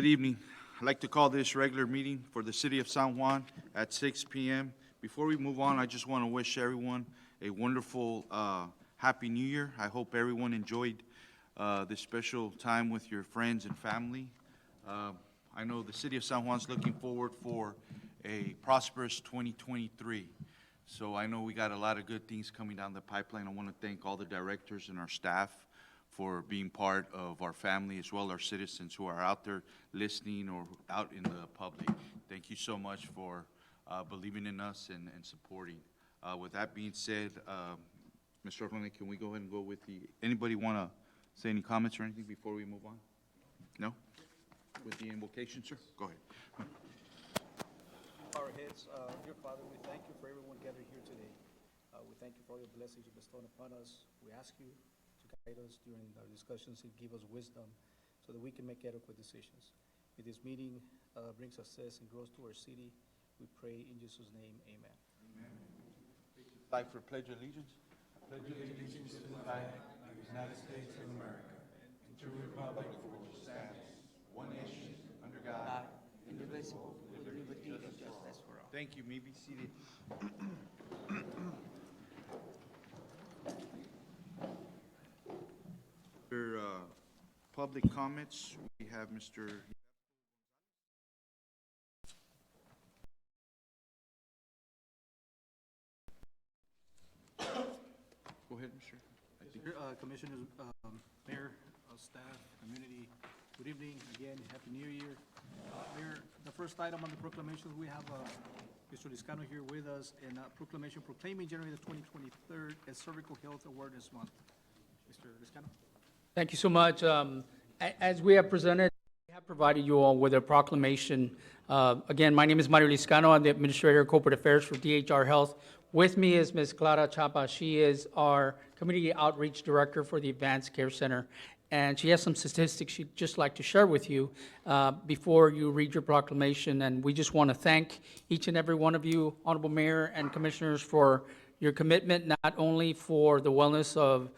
evening. I'd like to call this regular meeting for the city of San Juan at 6 p.m. Before we move on, I just want to wish everyone a wonderful, happy New Year. I hope everyone enjoyed this special time with your friends and family. I know the city of San Juan's looking forward for a prosperous 2023. So I know we got a lot of good things coming down the pipeline. I want to thank all the directors and our staff for being part of our family, as well as our citizens who are out there listening or out in the public. Thank you so much for believing in us and supporting. With that being said, Mr. Orlando, can we go ahead and go with anybody want to say any comments or anything before we move on? No? With the invocation, sir? Go ahead. Our heads, dear Father, we thank you for everyone gathered here today. We thank you for all your blessings you bestowed upon us. We ask you to guide us during our discussions and give us wisdom so that we can make adequate decisions. If this meeting brings success and growth to our city, we pray in Jesus' name, amen. Amen. Like for Pledge of Allegiance? I pledge allegiance to the flag of the United States of America and to the republic for which it stands, one nation, under God, indivisible, with liberty and justice for all. Thank you. You may be seated. For public comments, we have Mr. Go ahead, Mr. Commissioners, Mayor, staff, community, good evening. Again, Happy New Year. Mayor, the first item on the proclamations, we have Mr. Liscano here with us, and proclamation proclaiming January the 23rd as Cervical Health Awareness Month. Mr. Liscano. Thank you so much. As we have presented, we have provided you all with a proclamation. Again, my name is Mario Liscano. I'm the Administrator of Corporate Affairs for DHR Health. With me is Ms. Clara Chapa. She is our Community Outreach Director for the Advanced Care Center. And she has some statistics she'd just like to share with you before you read your proclamation. And we just want to thank each and every one of you, Honorable Mayor and Commissioners, for your commitment, not only for the wellness of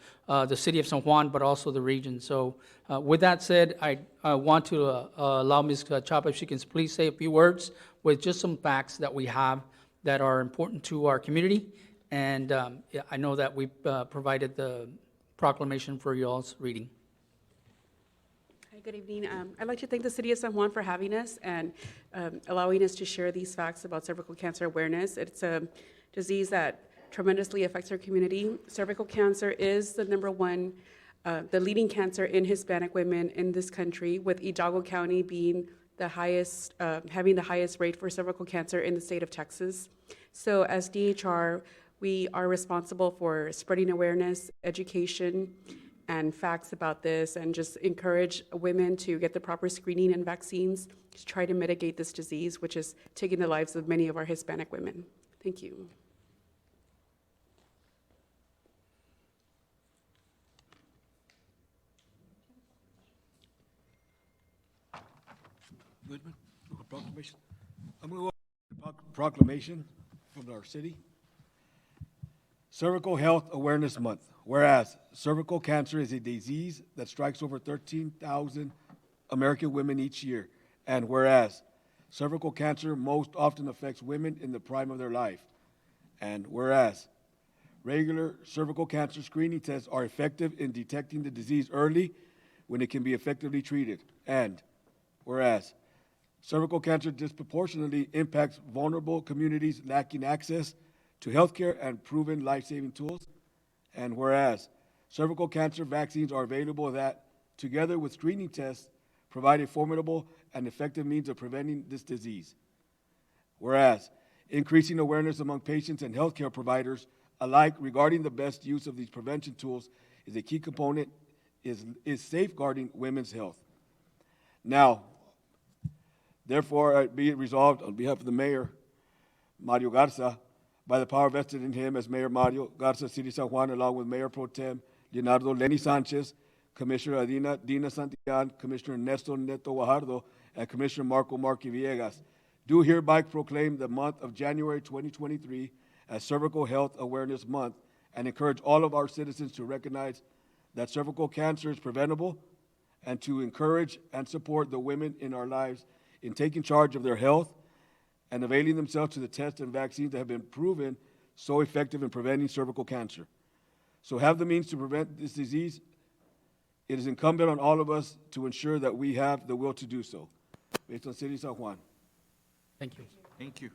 the city of San Juan, but also the region. So with that said, I want to allow Ms. Chapa, if she can please say a few words with just some facts that we have that are important to our community. And I know that we provided the proclamation for y'all's reading. Hi, good evening. I'd like to thank the City of San Juan for having us and allowing us to share these facts about cervical cancer awareness. It's a disease that tremendously affects our community. Cervical cancer is the the leading cancer in Hispanic women in this country, with Hidalgo County being the highest, having the highest rate for cervical cancer in the state of Texas. So as DHR, we are responsible for spreading awareness, education, and facts about this, and just encourage women to get the proper screening and vaccines to try to mitigate this disease, which is taking the lives of many of our Hispanic women. Thank you. Goodman, proclamation. I'm going to go with the proclamation from our city. Cervical Health Awareness Month. Whereas cervical cancer is a disease that strikes over 13,000 American women each year. And whereas cervical cancer most often affects women in the prime of their life. And whereas regular cervical cancer screening tests are effective in detecting the disease early when it can be effectively treated. And whereas cervical cancer disproportionately impacts vulnerable communities lacking access to healthcare and proven life-saving tools. And whereas cervical cancer vaccines are available that, together with screening tests, provide a formidable and effective means of preventing this disease. Whereas increasing awareness among patients and healthcare providers alike regarding the best use of these prevention tools is a key component is safeguarding women's health. Now, therefore, be it resolved on behalf of the Mayor, Mario Garza, by the power vested in him as Mayor Mario Garza, City of San Juan, along with Mayor Pro Tem Leonardo Lenny Sanchez, Commissioner Dina Santillan, Commissioner Ernesto Neto Guajardo, and Commissioner Marco Marque Villegas, do hereby proclaim the month of January 2023 as Cervical Health Awareness Month and encourage all of our citizens to recognize that cervical cancer is preventable and to encourage and support the women in our lives in taking charge of their health and availing themselves to the tests and vaccines that have been proven so effective in preventing cervical cancer. So have the means to prevent this disease. It is incumbent on all of us to ensure that we have the will to do so. Based on City of San Juan. Thank you. Thank you.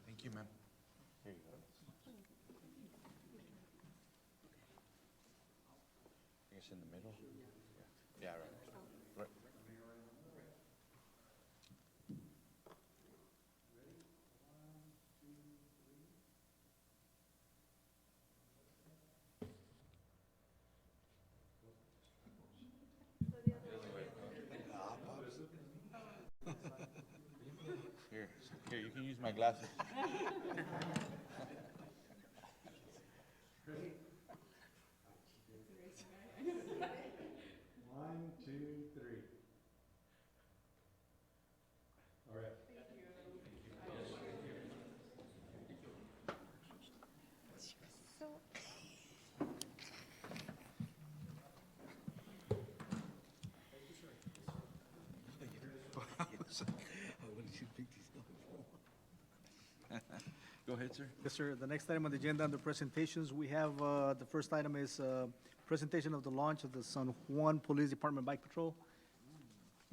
Thank you, ma'am. Here you go. I guess in the middle? Yeah, right. Here, you can use my glasses. One, two, three. All right. Go ahead, sir. Yes, sir. The next item on the agenda under presentations, we have, the first item is presentation of the launch of the San Juan Police Department Bike Patrol.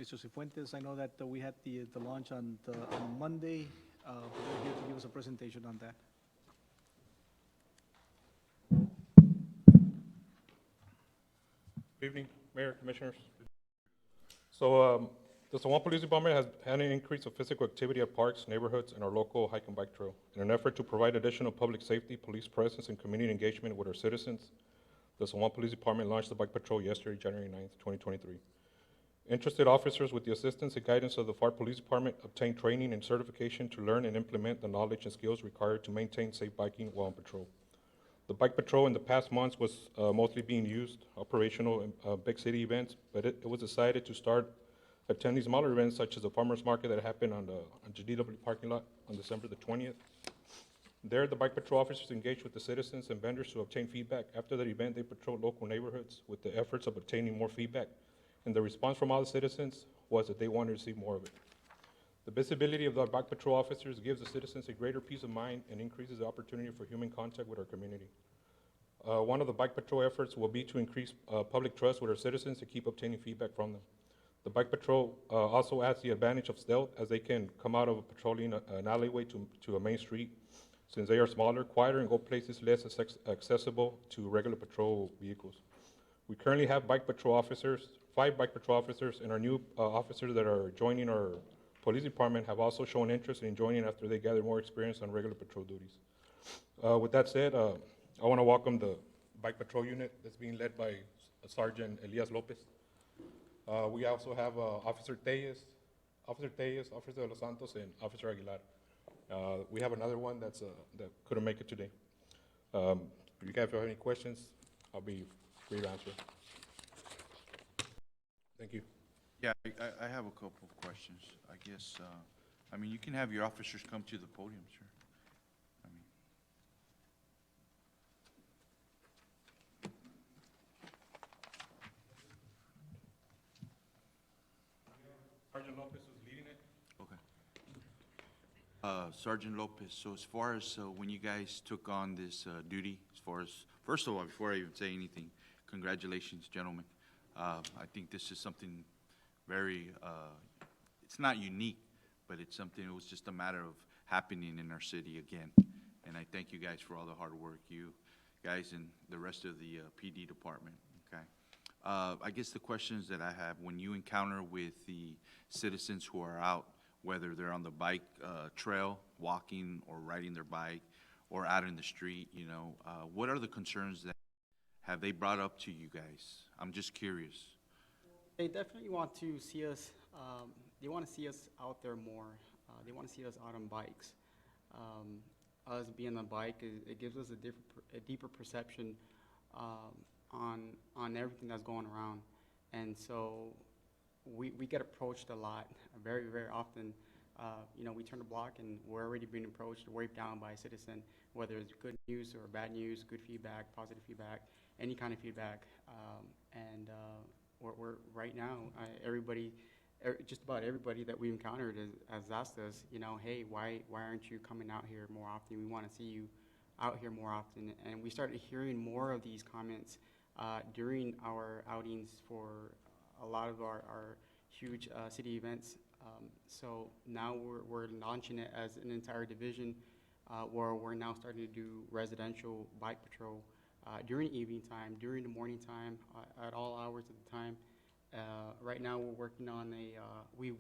Mr. Cifuentes, I know that we had the launch on Monday. We're here to give us a presentation on that. Good evening, Mayor, Commissioners. So, the San Juan Police Department has had an increase of physical activity at parks, neighborhoods, and our local hike and bike trail. In an effort to provide additional public safety, police presence, and community engagement with our citizens, the San Juan Police Department launched the bike patrol yesterday, January 9th, 2023. Interested officers, with the assistance and guidance of the FAR Police Department, obtain training and certification to learn and implement the knowledge and skills required to maintain safe biking while on patrol. The bike patrol in the past months was mostly being used operational in big city events, but it was decided to start attending smaller events such as the farmers market that happened on the GDW parking lot on December the 20th. There, the bike patrol officers engaged with the citizens and vendors to obtain feedback. After the event, they patrolled local neighborhoods with the efforts of obtaining more feedback. And the response from all the citizens was that they wanted to see more of it. The visibility of the bike patrol officers gives the citizens a greater peace of mind and increases the opportunity for human contact with our community. One of the bike patrol efforts will be to increase public trust with our citizens to keep obtaining feedback from them. The bike patrol also adds the advantage of stealth, as they can come out of patrolling an alleyway to a main street, since they are smaller, quieter, and go places less accessible to regular patrol vehicles. We currently have 5 bike patrol officers, and our new officers that are joining our police department have also shown interest in joining after they gather more experience on regular patrol duties. With that said, I want to welcome the bike patrol unit that's being led by Sergeant Elias Lopez. We also have Officer Tellez, Officer de los Santos, and Officer Aguilar. We have another one that couldn't make it today. If you guys have any questions, I'll be free to answer. Thank you. Yeah, I have a couple of questions. I guess, I mean, you can have your officers come to the podium, sir. I mean, Sergeant Lopez was leading it. okay. Sergeant Lopez, so as far as when you guys took on this duty, as far as, first of all, before I even say anything, congratulations, gentlemen. I think this is something very, it's not unique, but it's something, it was just a matter of happening in our city again. And I thank you guys for all the hard work, you guys and the rest of the PD department, okay? I guess the questions that I have, when you encounter with the citizens who are out, whether they're on the bike trail, walking or riding their bike, or out in the street, you know, what are the concerns that have they brought up to you guys? I'm just curious. They definitely want to see us, they want to see us out there more. They want to see us out on bikes. Us being on a bike, it gives us a deeper perception on everything that's going around. And so we get approached a lot, very, very often. You know, we turn the block and we're already being approached, waved down by a citizen, whether it's good news or bad news, good feedback, positive feedback, any kind of feedback. We're right now, just about everybody that we encountered has asked us, you know, hey, why aren't you coming out here more often? We want to see you out here more often. And we started hearing more of these comments during our outings for a lot of our huge city events. So now we're launching it as an entire division where we're now starting to do residential bike patrol during evening time, during the morning time, at all hours of the time. Right now, we're working on we've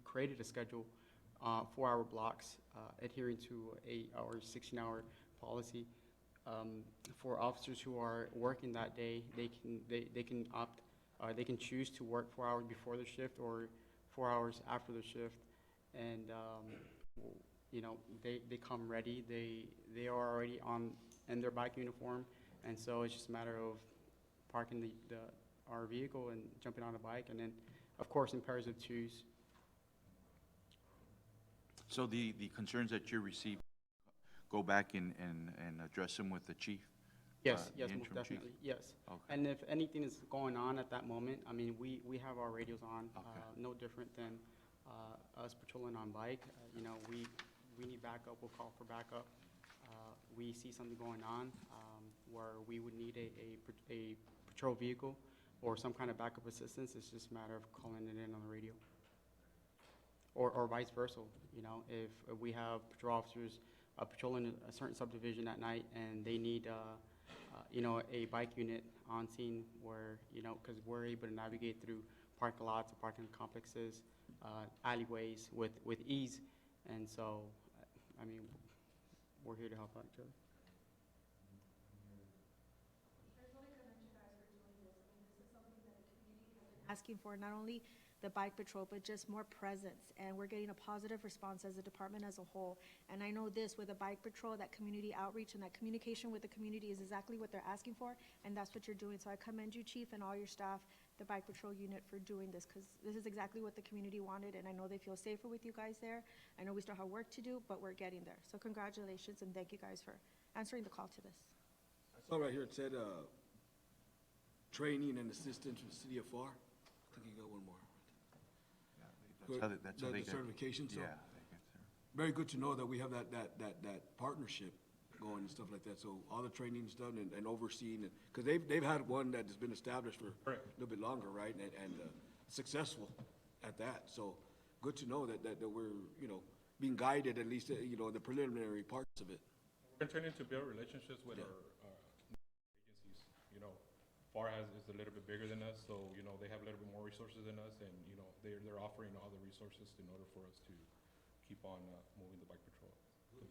created a schedule, 4-hour blocks, adhering to 8-hour, 16-hour policy. For officers who are working that day, they can opt, they can choose to work 4 hours before their shift or 4 hours after their shift. And, you know, they come ready. They are already in their bike uniform. And so it's just a matter of parking our vehicle and jumping on a bike. And then, of course, in pairs of twos. So the concerns that you receive, go back and address them with the chief? Yes, the yes, most interim chief? definitely, yes. Okay. And if anything is going on at that moment, I mean, we have our radios on, Okay. no different than us patrolling on bike. You know, we need backup, we'll call for backup. We see something going on where we would need a patrol vehicle or some kind of backup assistance. It's just a matter of calling it in on the radio. Or vice versa, you know, if we have patrol officers patrolling a certain subdivision at night and they need, you know, a bike unit on scene where, you know, because we're able to navigate through parking lots, parking complexes, alleyways with ease. And so, I mean, we're here to help out each other. Asking for not only the bike patrol, but just more presence. And we're getting a positive response as a department as a whole. And I know this, with the bike patrol, that community outreach and that communication with the community is exactly what they're asking for, and that's what you're doing. So I commend you, Chief, and all your staff, the bike patrol unit, for doing this, because this is exactly what the community wanted, and I know they feel safer with you guys there. I know we still have work to do, but we're getting there. So congratulations, and thank you guys for answering the call to this. I saw right here, it said, training and assistance with City of FAR. I think you got one more. That's how they The get. certification, so Yeah. they get there. very good to know that we have that partnership going and stuff like that. So all the training's done and overseen, because they've had one that has been established for a little bit longer, right? And successful at that. So good to know that we're, you know, being guided, at least, you know, the preliminary parts of it. We're continuing to build relationships with our agencies. You know, FAR is a little bit bigger than us, so, you know, they have a little bit more resources than us, and, you know, they're offering all the resources in order for us to keep on moving the bike patrol unit.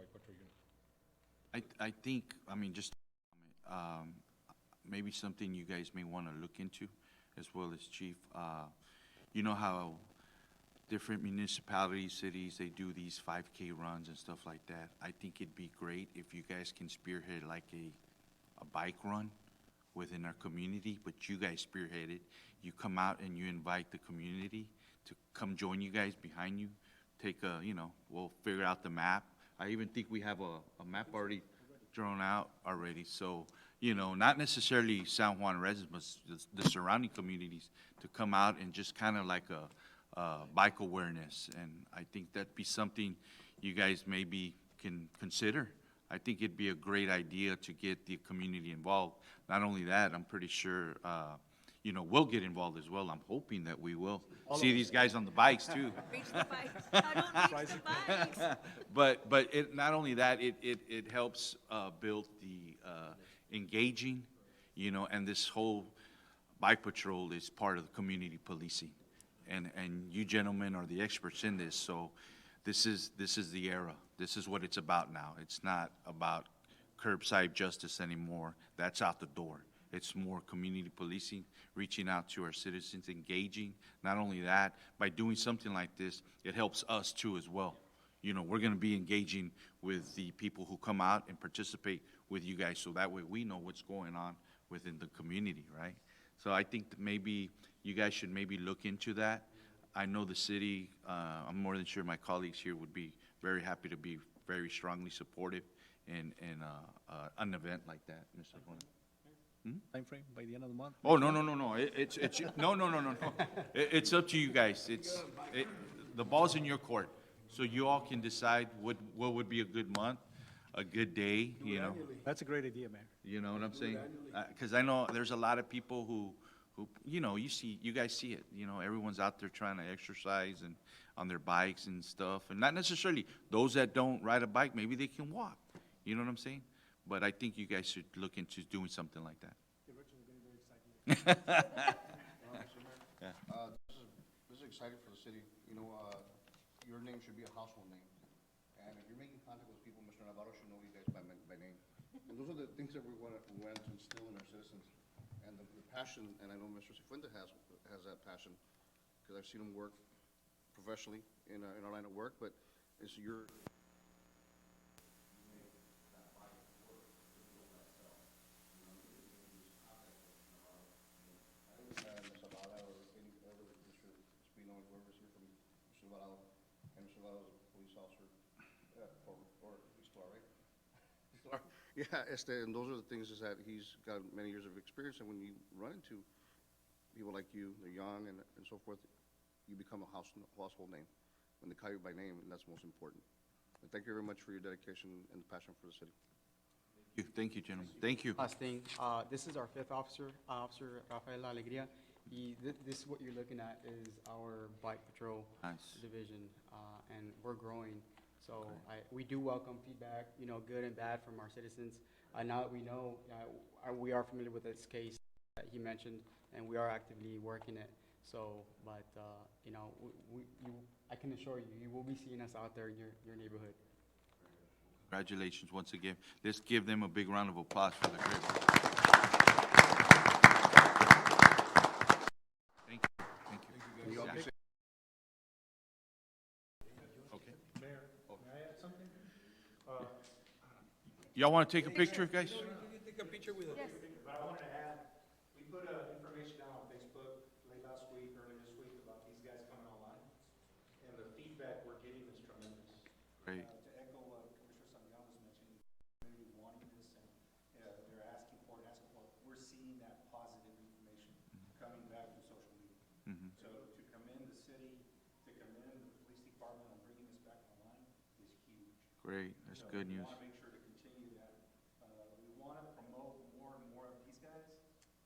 I think, I mean, just maybe something you guys may want to look into, as well as Chief. You know how different municipalities, cities, they do these 5K runs and stuff like that. I think it'd be great if you guys can spearhead like a bike run within our community, but you guys spearhead it. You come out and you invite the community to come join you guys behind you. Take a, you know, we'll figure out the map. I even think we have a map already drawn out already. So, you know, not necessarily San Juan residents, but the surrounding communities to come out and just kind of like a bike awareness. And I think that'd be something you guys maybe can consider. I think it'd be a great idea to get the community involved. Not only that, I'm pretty sure, you know, we'll get involved as well. I'm hoping that we will. See these guys on the bikes too. Reach the bikes. I don't reach the bikes. But it, not only that, it helps build the engaging, you know, and this whole bike patrol is part of the community policing. And you gentlemen are the experts in this, so this is the era. This is what it's about now. It's not about curbside justice anymore. That's out the door. It's more community policing, reaching out to our citizens, engaging. Not only that, by doing something like this, it helps us too as well. You know, we're gonna be engaging with the people who come out and participate with you guys, so that way we know what's going on within the community, right? So I think that maybe you guys should maybe look into that. I know the city, I'm more than sure my colleagues here would be very happy to be very strongly supportive in an event like that, Mr. Juan. Timeframe, by the end of the month? Oh, no. It's, no. It's up to you guys. The ball's in your court. So you all can decide what would be a good month, a good day, you know? That's a great idea, Mayor. You know what I'm saying? Because I know there's a lot of people who, you know, you guys see it, you know, everyone's out there trying to exercise and on their bikes and stuff. And not necessarily those that don't ride a bike, maybe they can walk. You know what I'm saying? But I think you guys should look into doing something like that. This is exciting for the city. You know, your name should be a household name. And if you're making contact with people, Mr. Navarro should know you guys by name. And those are the things that we want to instill in our citizens. And the passion, and I know Mr. Cifuentes has that passion, because I've seen him work professionally in our line of work, but it's your... Yeah, and those are the things is that he's got many years of experience, and when you run into people like you, they're young and so forth, you become a household name. When they call you by name, and that's most important. And thank you very much for your dedication and passion for the city. Thank you, gentlemen. Thank you. Last thing, this is our fifth officer, Officer Rafael Alegria. This is what you're looking at is our bike patrol Nice. division, and we're growing. So we do welcome feedback, you know, good and bad from our citizens. Now that we know, we are familiar with this case that he mentioned, and we are actively working it. So, but, you know, I can assure you, you will be seeing us out there in your neighborhood. Congratulations once again. Let's give them a big round of applause for the great work. Thank you. Thank you. Mayor, Okay. may I add something? Y'all want to take a picture, guys? But I wanted to add, we put information out on Facebook late last week, early this week about these guys coming online, and the feedback we're getting is tremendous. Great. To echo what Commissioner Santiago was mentioning, community wanting this, and they're asking for it, we're seeing that positive information coming back from social media. So to commend the city, to commend the police department on bringing this back online is huge. Great. That's good news. We want to make sure to continue that. We want to promote more and more of these guys,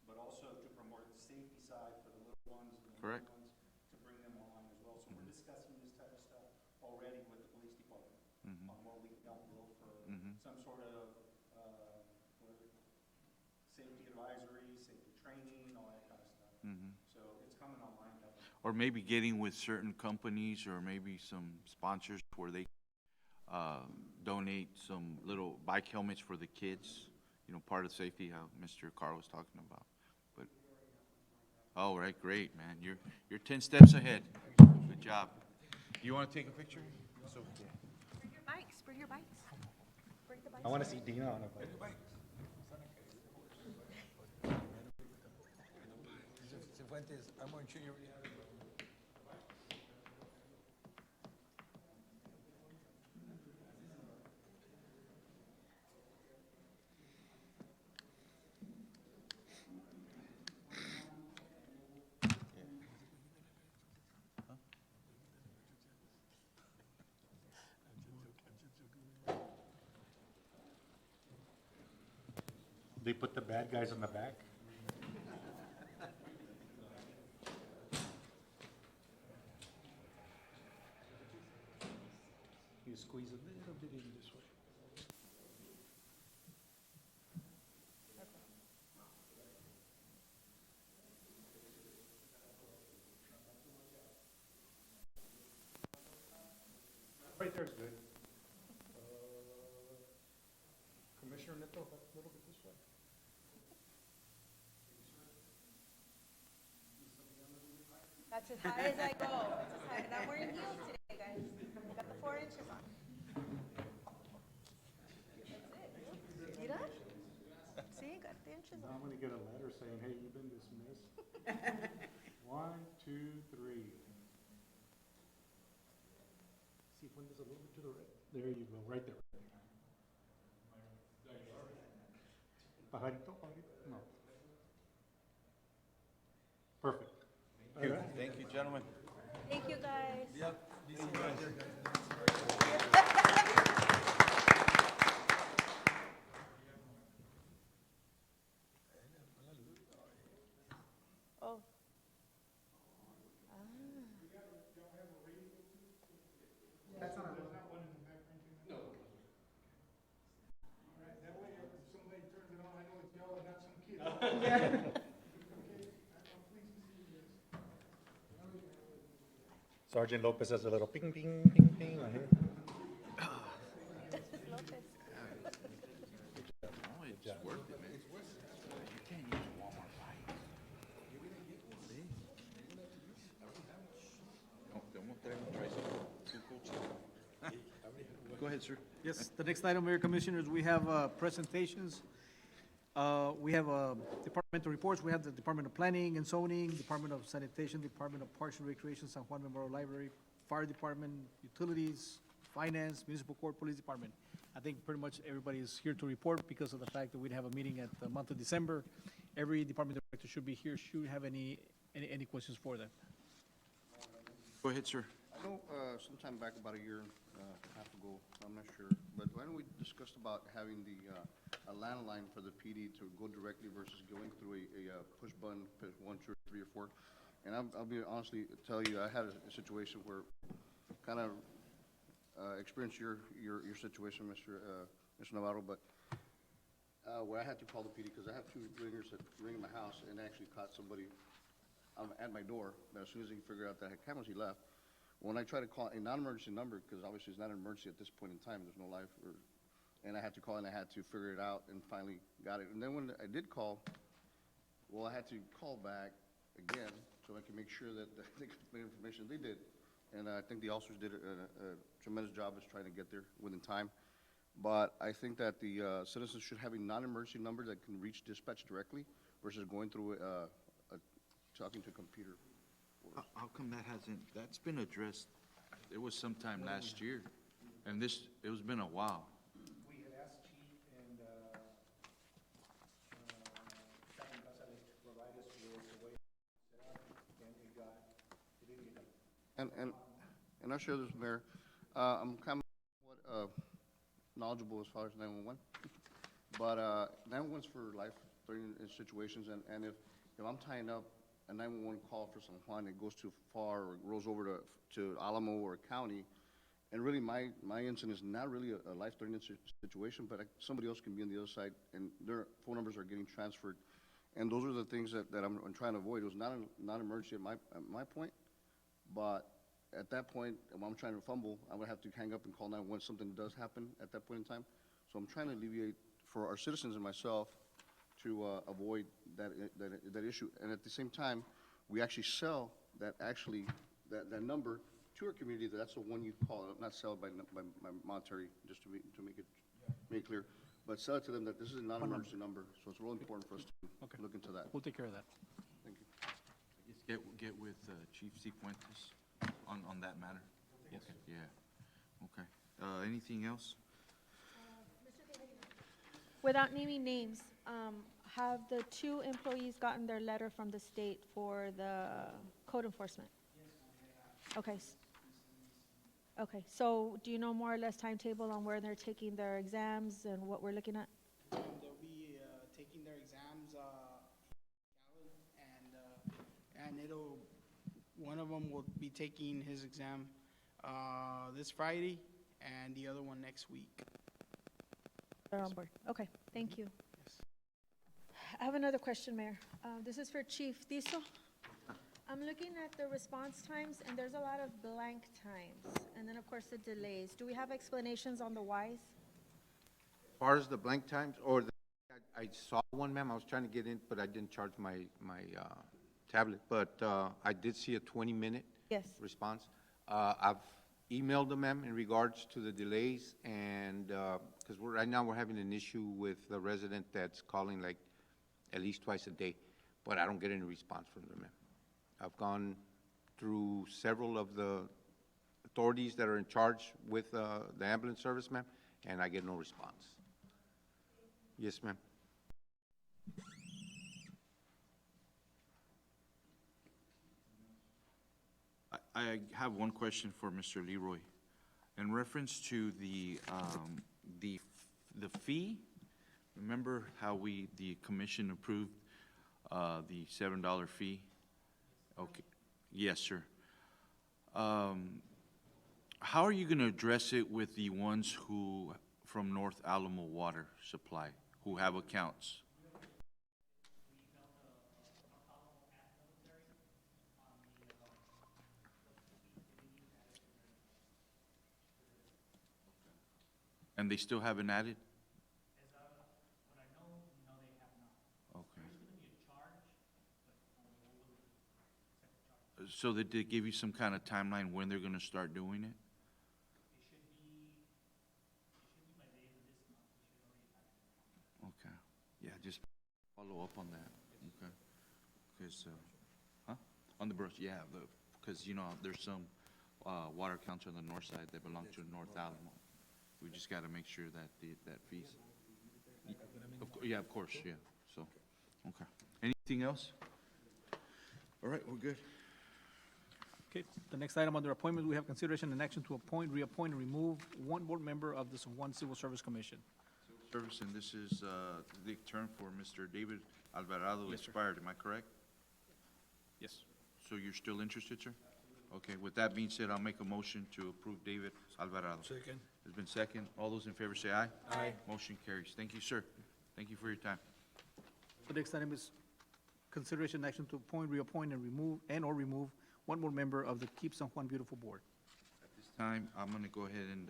but also to promote the safety side for the little ones and the Correct. little ones, to bring them online as well. So we're discussing this type of stuff already with the police department on what we can build for some sort of safety advisory, safety training, all that kind of stuff. So it's coming online definitely. Or maybe getting with certain companies or maybe some sponsors where they donate some little bike helmets for the kids, you know, part of safety, how Mr. Carr was talking about. But, all right, great, man. You're 10 steps ahead. Good job. You want to take a picture? So, Bring your bikes, bring your bikes. Bring the bikes. I want to see Dina on a bike. Cifuentes, I'm going to show you. They put the bad guys on the back. You squeeze a little bit in this way. there's good. Commissioner Neto, a little bit this way. That's as high as I go. That's as high, and I'm wearing heels today, guys. I got the 4 inches on. That's it. Mira? See, got the inches Now on. I'm gonna get a letter saying, hey, you've been dismissed. 1, 2, 3. See, when there's a little bit to the right. There you go, right there. Pajarito, pajarito? No. Perfect. Thank you, gentlemen. Thank you, guys. Oh. Sergeant Lopez has a little ping, ping, ping, ping on here. Lopez. Oh, it's worth it, man. You can't use Walmart buys. No, vamos a traer un tricycle. Go ahead, sir. Yes, the next item, Mayor Commissioners, we have presentations. We have departmental reports. We have the Department of Planning and Zoning, Department of Sanitation, Department of Parks and Recreation, San Juan Memorial Library, Fire Department, Utilities, Finance, Municipal Court, Police Department. I think pretty much everybody is here to report because of the fact that we'd have a meeting at the month of December. Every department director should be here, should have any questions for them. Go ahead, sir. I know, sometime back about a year and a half ago, I'm not sure, but why don't we discussed about having a landline for the PD to go directly versus going through a push button, push 1, 2, 3, or 4. And I'll be honestly tell you, I had a situation where kind of experienced your situation, Mr. Navarro, but where I had to call the PD because I have 2 ringers that ring in my house and actually caught somebody at my door. But as soon as he figured out that I had cameras, he left. When I try to call a non-emergency number, because obviously it's not an emergency at this point in time, there's no life, and I had to call and I had to figure it out and finally got it. And then when I did call, well, I had to call back again so I could make sure that they got the information they did. And I think the officers did a tremendous job of trying to get there within time. But I think that the citizens should have a non-emergency number that can reach dispatch directly versus going through talking to a computer. How come that's been addressed? It was sometime last year, and it was been a while. We had asked Chief and Captain Gonzalez to provide us with the way it's set up, and it didn't get done. And I'll share this, Mayor. I'm kind of knowledgeable as far as 911, but 911's for life-threatening situations, and if I'm tying up a 911 call for San Juan, it goes too far or rolls over to Alamo or county, and really my incident is not really a life-threatening situation, but somebody else can be on the other side, and their phone numbers are getting transferred, and those are the things that I'm trying to avoid. It was not an emergency at my point, but at that point, when I'm trying to fumble, I'm gonna have to hang up and call 911 when something does happen at that point in time. So I'm trying to alleviate for our citizens and myself to avoid that issue. And at the same time, we actually sell that number to our community. That's the one you call, not sell by monetary, just to make it clear, but sell it to them that this is a non-emergency number. So it's really important for us to look into that. We'll take care of that. Thank you. Get with Chief Cifuentes on that matter? Yes. Okay, yeah, okay. Anything else? Without naming names, have the 2 employees gotten their letter from the state for the code enforcement? Okay. Okay, so do you know more or less timetable on where they're taking their exams and what we're looking at? They'll be taking their exams, and one of them will be taking his exam this Friday, and the other one next week. They're on board. Okay, thank you. I have another question, Mayor. This is for Chief Tiso. I'm looking at the response times, and there's a lot of blank times. And then, of course, the delays. Do we have explanations on the whys? As far as the blank times, I saw one, ma'am, I was trying to get in, but I didn't charge my tablet, but I did see a 20-minute Yes. response. I've emailed them, ma'am, in regards to the delays, and, because right now we're having an issue with a resident that's calling like at least twice a day, but I don't get any response from them, ma'am. I've gone through several of the authorities that are in charge with the ambulance service, ma'am, and I get no response. Yes, ma'am. I have one question for Mr. Leroy. In reference to the fee, remember how the commission approved, the $7 fee? Okay, yes, sir. How are you gonna address it with the ones who, from North Alamo Water Supply, who have accounts? And they still haven't added? Okay. So did they give you some kind of timeline when they're gonna start doing it? Okay, yeah, just follow up on that, okay? Because, on the brush, yeah, because, you know, there's some, water accounts on the north side that belong to North Alamo. We just gotta make sure that that fees. Yeah, of course, yeah, so, okay. Anything else? All right, we're good. Okay, the next item under appointment, we have consideration and action to appoint, reappoint, and remove one board member of the San Juan Civil Service Commission. Service, and this is, the term for Mr. David Alvarado Yes, sir. expired, am I correct? Yes. So you're still interested, sir? Okay, with that being said, I'll make a motion to approve David Alvarado. Second. It's been second. All those in favor say aye. Aye. Motion carries. Thank you, sir. Thank you for your time. The next item is consideration and action to appoint, reappoint, and remove one more member of the Keep San Juan Beautiful Board. This time, I'm gonna go ahead and,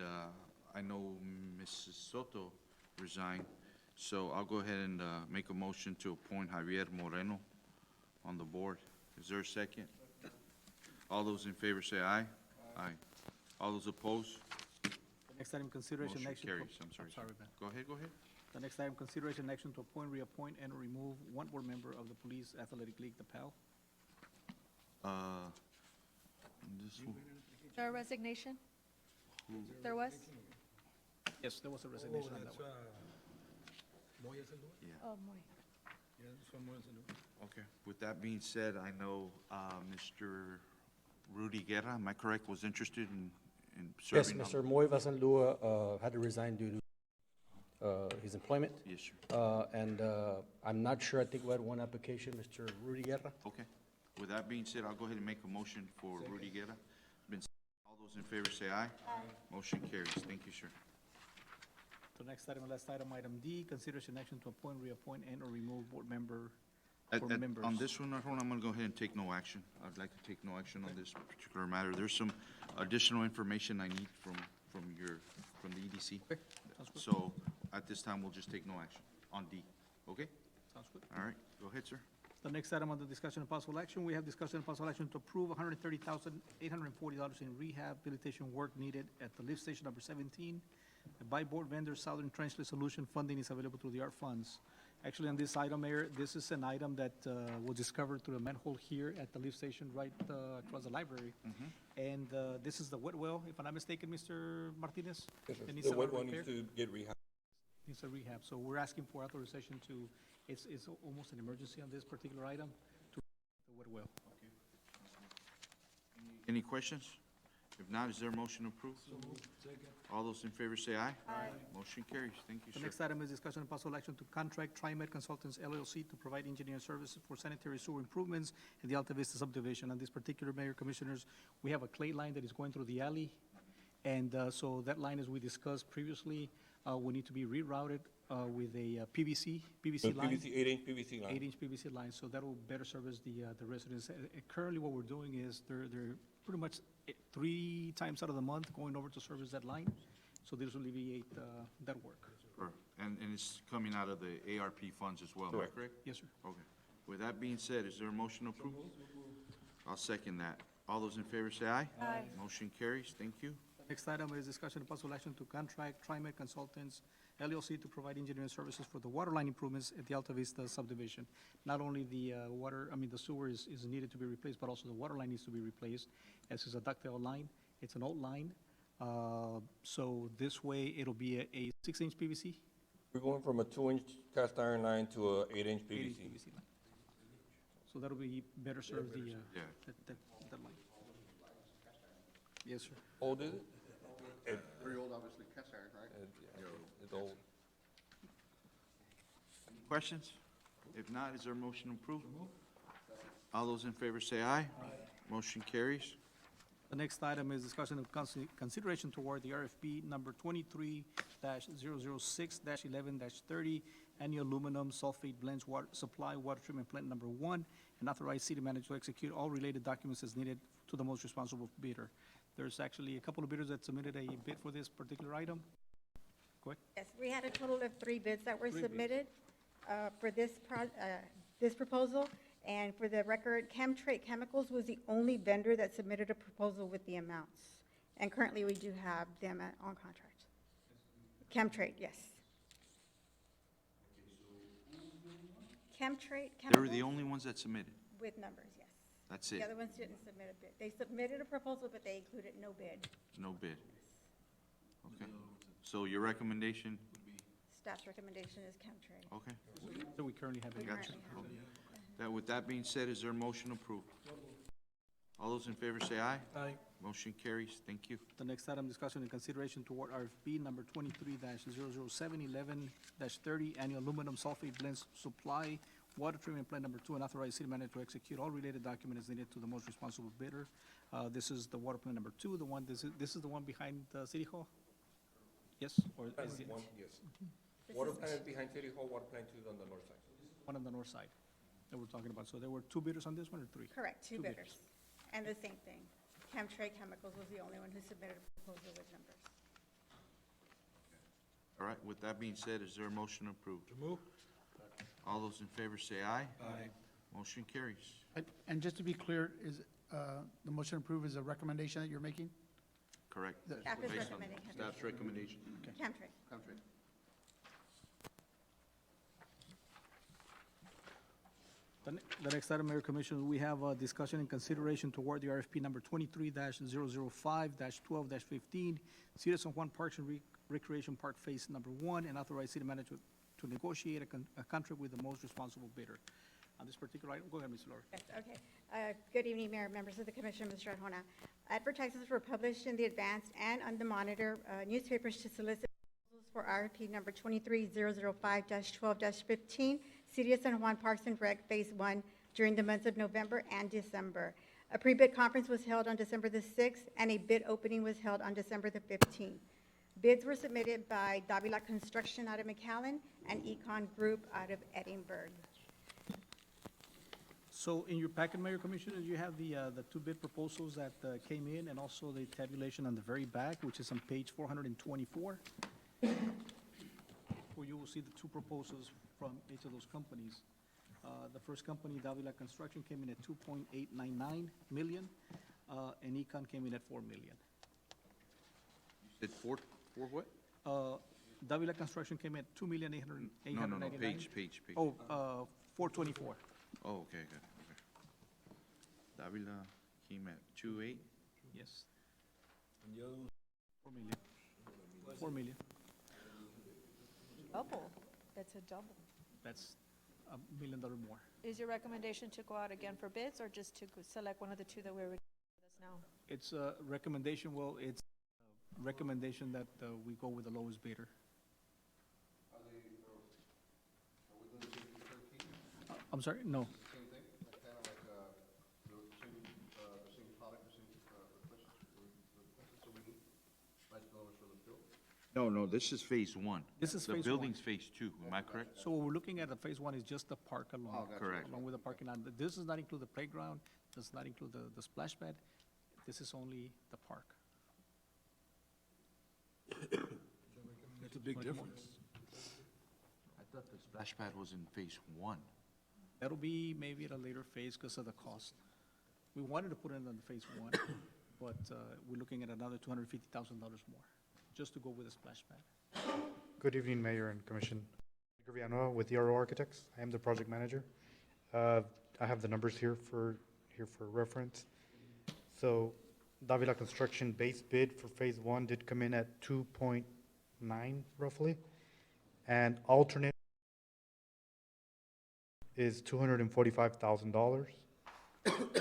I know Mrs. Soto resigned, so I'll go ahead and, make a motion to appoint Javier Moreno on the board. Is there a second? All those in favor say aye. Aye. All those opposed? The next item, consideration and Motion action. to- carries. I'm sorry, sir. man. Go ahead, go ahead. The next item, consideration and action to appoint, reappoint, and remove one board member of the Police Athletic League, the PAL. This one, There a resignation? There was? Yes, there was a resignation on that one. Oh, Moy. okay. With that being said, I know, Mr. Rudy Guerra, am I correct, was interested in Yes, serving? on- Mr. Moy Vasanlua had to resign due to his employment, Yes, sir. and I'm not sure, I think we had one application, Mr. Rudy Guerra. Okay. With that being said, I'll go ahead and make a motion for Rudy Guerra. All those in favor say aye. Aye. Motion carries. Thank you, sir. The next item, last item, item D, consideration and action to appoint, reappoint, and/or remove board member, board members. On this one, Arjona, I'm gonna go ahead and take no action. I'd like to take no action on this particular matter. There's some additional information I need from the EDC. Okay, sounds good. So at this time, we'll just take no action on D, okay? Sounds good. All right, go ahead, sir. The next item under discussion and possible action, we have discussion and possible action to approve $130,840 in rehabilitation work needed at the lift station number 17. The by board vendor Southern Trenchless Solution funding is available through the ART funds. Actually, on this item, Mayor, this is an item that was discovered through a manhole here at the lift station right across the library. And this is the wet well, if I'm not mistaken, Mr. Martinez? It needs The some wet one repair? needs to get rehab. Needs a rehab, so we're asking for authorization to, it's almost an emergency on this particular item, to the wet well. Any questions? If not, is there a motion to approve? All those in favor say aye. Aye. Motion carries. Thank you, The sir. next item is discussion and possible action to contract TriMet Consultants LLC to provide engineering services for sanitary sewer improvements in the Alta Vista subdivision. On this particular, Mayor, Commissioners, we have a clay line that is going through the alley, and so that line, as we discussed previously, will need to be rerouted with a PVC line. PVC, 8-inch PVC line. 8-inch PVC line, so that will better service the residents. Currently, what we're doing is they're pretty much 3 times out of the month going over to service that line. So this will alleviate that work. And it's coming out of the ARP funds as well, am I correct? Yes, sir. Okay. With that being said, is there a motion to approve? I'll second that. All those in favor say aye. Aye. Motion carries. Thank you. Next item is discussion and possible action to contract TriMet Consultants LLC to provide engineering services for the water line improvements at the Alta Vista subdivision. Not only the the sewer is needed to be replaced, but also the water line needs to be replaced. As is a ductile line, it's an old line. So this way, it'll be a 6-inch PVC. We're going from a 2-inch cast iron line to a 8-inch 8-inch PVC. PVC line. So that'll be better serve the, Yeah. that line. Yes, sir. Old is it? Very old, obviously, cast iron, right? It's old. Questions? If not, is there a motion to approve? All those in favor say aye. Motion carries. The next item is discussion of consideration toward the RFP number 23-006-11-30, annual aluminum sulfate blends water supply water treatment plant number 1, and authorize city manager to execute all related documents as needed to the most responsible bidder. There's actually a couple of bidders that submitted a bid for this particular item. Go ahead. Yes, we had a total of 3 bids that were 3 bids. submitted for this proposal. And for the record, Chemtrade Chemicals was the only vendor that submitted a proposal with the amounts. And currently, we do have them on contract. Chemtrade, yes. Chemtrade They were the Chemicals only ones that submitted. with numbers, yes. That's The it. other ones didn't submit a bid. They submitted a proposal, but they included no bid. No bid. Okay. So your recommendation? Staff's recommendation is Chemtrade. Okay. So we currently have We it. Gotcha. currently have it. That, with that being said, is there a motion approved? All those in favor say aye. Aye. Motion carries. Thank you. The next item, discussion and consideration toward RFP number 23-007-11-30, annual aluminum sulfate blends supply, water treatment plant number 2, and authorize city manager to execute all related documents needed to the most responsible bidder. This is the water plant number 2, this is the one behind City Hall? Yes, or is it Yes. Water plant is behind City Hall, water plant is on the north side. one on the north side that we're talking about? So there were 2 bidders on this one, or 3? Correct, 2 Two bidders. bidders. And the same thing. Chemtrade Chemicals was the only one who submitted a proposal with numbers. All right, with that being said, is there a motion approved? Move. All those in favor say aye. Aye. Motion carries. And just to be clear, is, the motion approved is a recommendation that you're making? Correct. Staff is Based on recommending Chemtrade. Staff's recommendation. Chemtrade. Country. The next item, Mayor Commissioner, we have a discussion and consideration toward the RFP number 23-005-12-15, City of San Juan Parks and Recreation Park Phase Number 1, and authorize city manager to negotiate a contract with the most responsible bidder. On this particular item, go ahead, Ms. Laura. Yes, okay. Good evening, Mayor, members of the commission, Mr. Arjona. Advertisements were published in the Advance and on the Monitor newspapers to solicit proposals for RFP number 23-005-12-15, City of San Juan Parks and Rec Phase 1 during the months of November and December. A pre-bid conference was held on December the 6th, and a bid opening was held on December the 15th. Bids were submitted by Davila Construction out of McAllen and Econ Group out of Edinburgh. So in your packet, Mayor Commissioners, you have the 2 bid proposals that came in, and also the tabulation on the very back, which is on page 424, where you will see the 2 proposals from each of those companies. The first company, Davila Construction, came in at 2.899 million, and Econ came in at 4 million. Did four what? Davila Construction came at 2,899,000. No, page. Oh, 424. Oh, okay, good, okay. Davila came at 2.8. Yes. 4 million. 4 million. Double, that's a double. That's $1 million more. Is your recommendation to go out again for bids, or just to select one of the 2 that we're with us now? It's a recommendation, well, it's a recommendation that we go with the lowest bidder. Are we doing the same for Cherokee? I'm sorry, no. Same thing, like kind of like, the same product, the same, requests that we need, right, dollars for the field? No, this is phase 1. This is phase The one. building's phase 2, am I correct? So what we're looking at, the phase 1 is just the park alone. gotcha. Correct. Along with the parking lot. This does not include the playground, does not include the splash pad. This is only the park. That's a big difference. I thought the splash pad was in phase one. That'll be maybe at a later phase because of the cost. We wanted to put it on the phase one, but we're looking at another $250,000 more, just to go with the splash pad. Good evening, Mayor and Commission. Villanueva with ERO Architects. I am the project manager. I have the numbers here for reference. So Davila Construction base bid for phase one did come in at 2.9 roughly, and alternate is $245,000.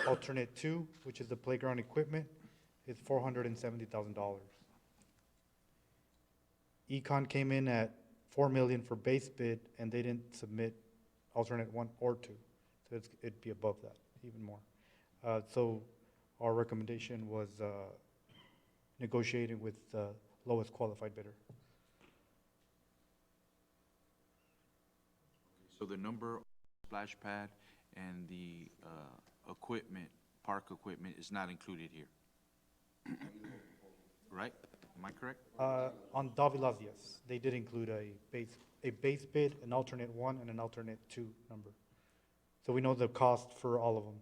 Alternate two, which is the playground equipment, is $470,000. Econ came in at 4 million for base bid, and they didn't submit alternate one or two, so it'd be above that, even more. So our recommendation was negotiating with the lowest qualified bidder. So the number, splash pad, and the equipment, park equipment is not included here. Right? Am I correct? On Davila's, yes, they did include a base bid, an alternate one, and an alternate two number. So we know the cost for all of them.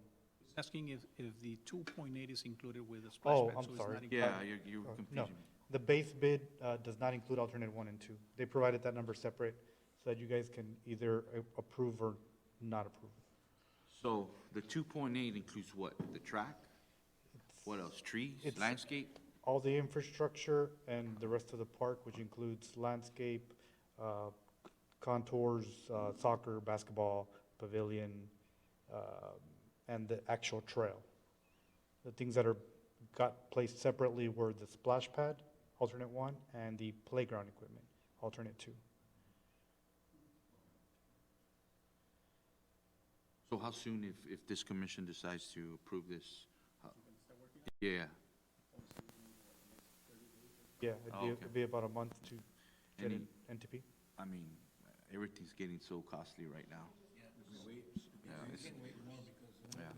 Asking if the 2.8 is included with the splash Oh, pad. I'm so it's sorry. not included. Yeah, you're No, confusing me. the base bid does not include alternate one and two. They provided that number separate so that you guys can either approve or not approve. So the 2.8 includes what? The track? What else? Trees, It's- landscape? All the infrastructure and the rest of the park, which includes landscape, contours, soccer, basketball, pavilion, and the actual trail. The things that got placed separately were the splash pad, alternate one, and the playground equipment, alternate two. So how soon, if this commission decides to approve this? Yeah. Yeah, Oh, okay. it'd be about a month to get Any- it NTP. I mean, everything's getting so costly right now. Yeah, it's- yeah.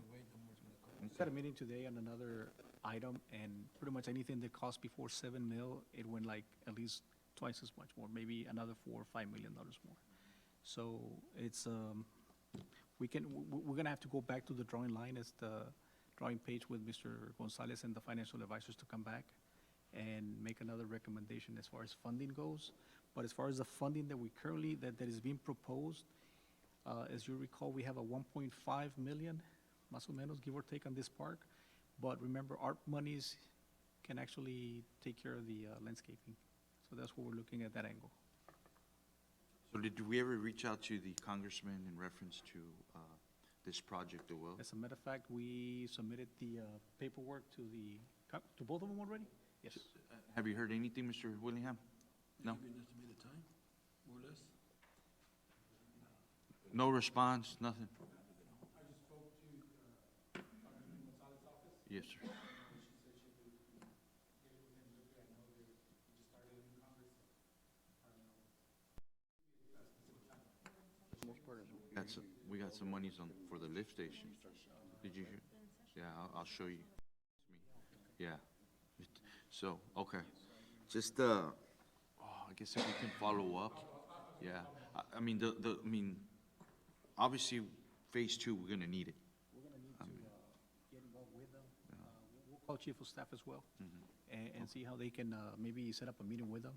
We had a meeting today on another item, and pretty much anything that cost before 7 mil, it went like at least twice as much more, maybe another $4 or $5 million more. So it's, we're gonna have to go back to the drawing line as the drawing page with Mr. Gonzalez and the financial advisors to come back and make another recommendation as far as funding goes. But as far as the funding that we currently, that is being proposed, as you recall, we have a 1.5 million, más o menos, give or take, on this park. But remember, ARP monies can actually take care of the landscaping. So that's what we're looking at that angle. So did we ever reach out to the congressman in reference to this project as well? As a matter of fact, we submitted the paperwork to to both of them already? Yes. Have you heard anything, Mr. Willingham? No? No response, nothing? Yes, sir. We got some monies for the lift station. Did you hear? Yeah, I'll show you. Yeah. So, okay. Just, I guess if we can follow up, yeah. I mean, obviously, phase two, we're gonna need it. We're gonna need to get involved with them. We'll call chief of staff as well and see how they can maybe set up a meeting with them,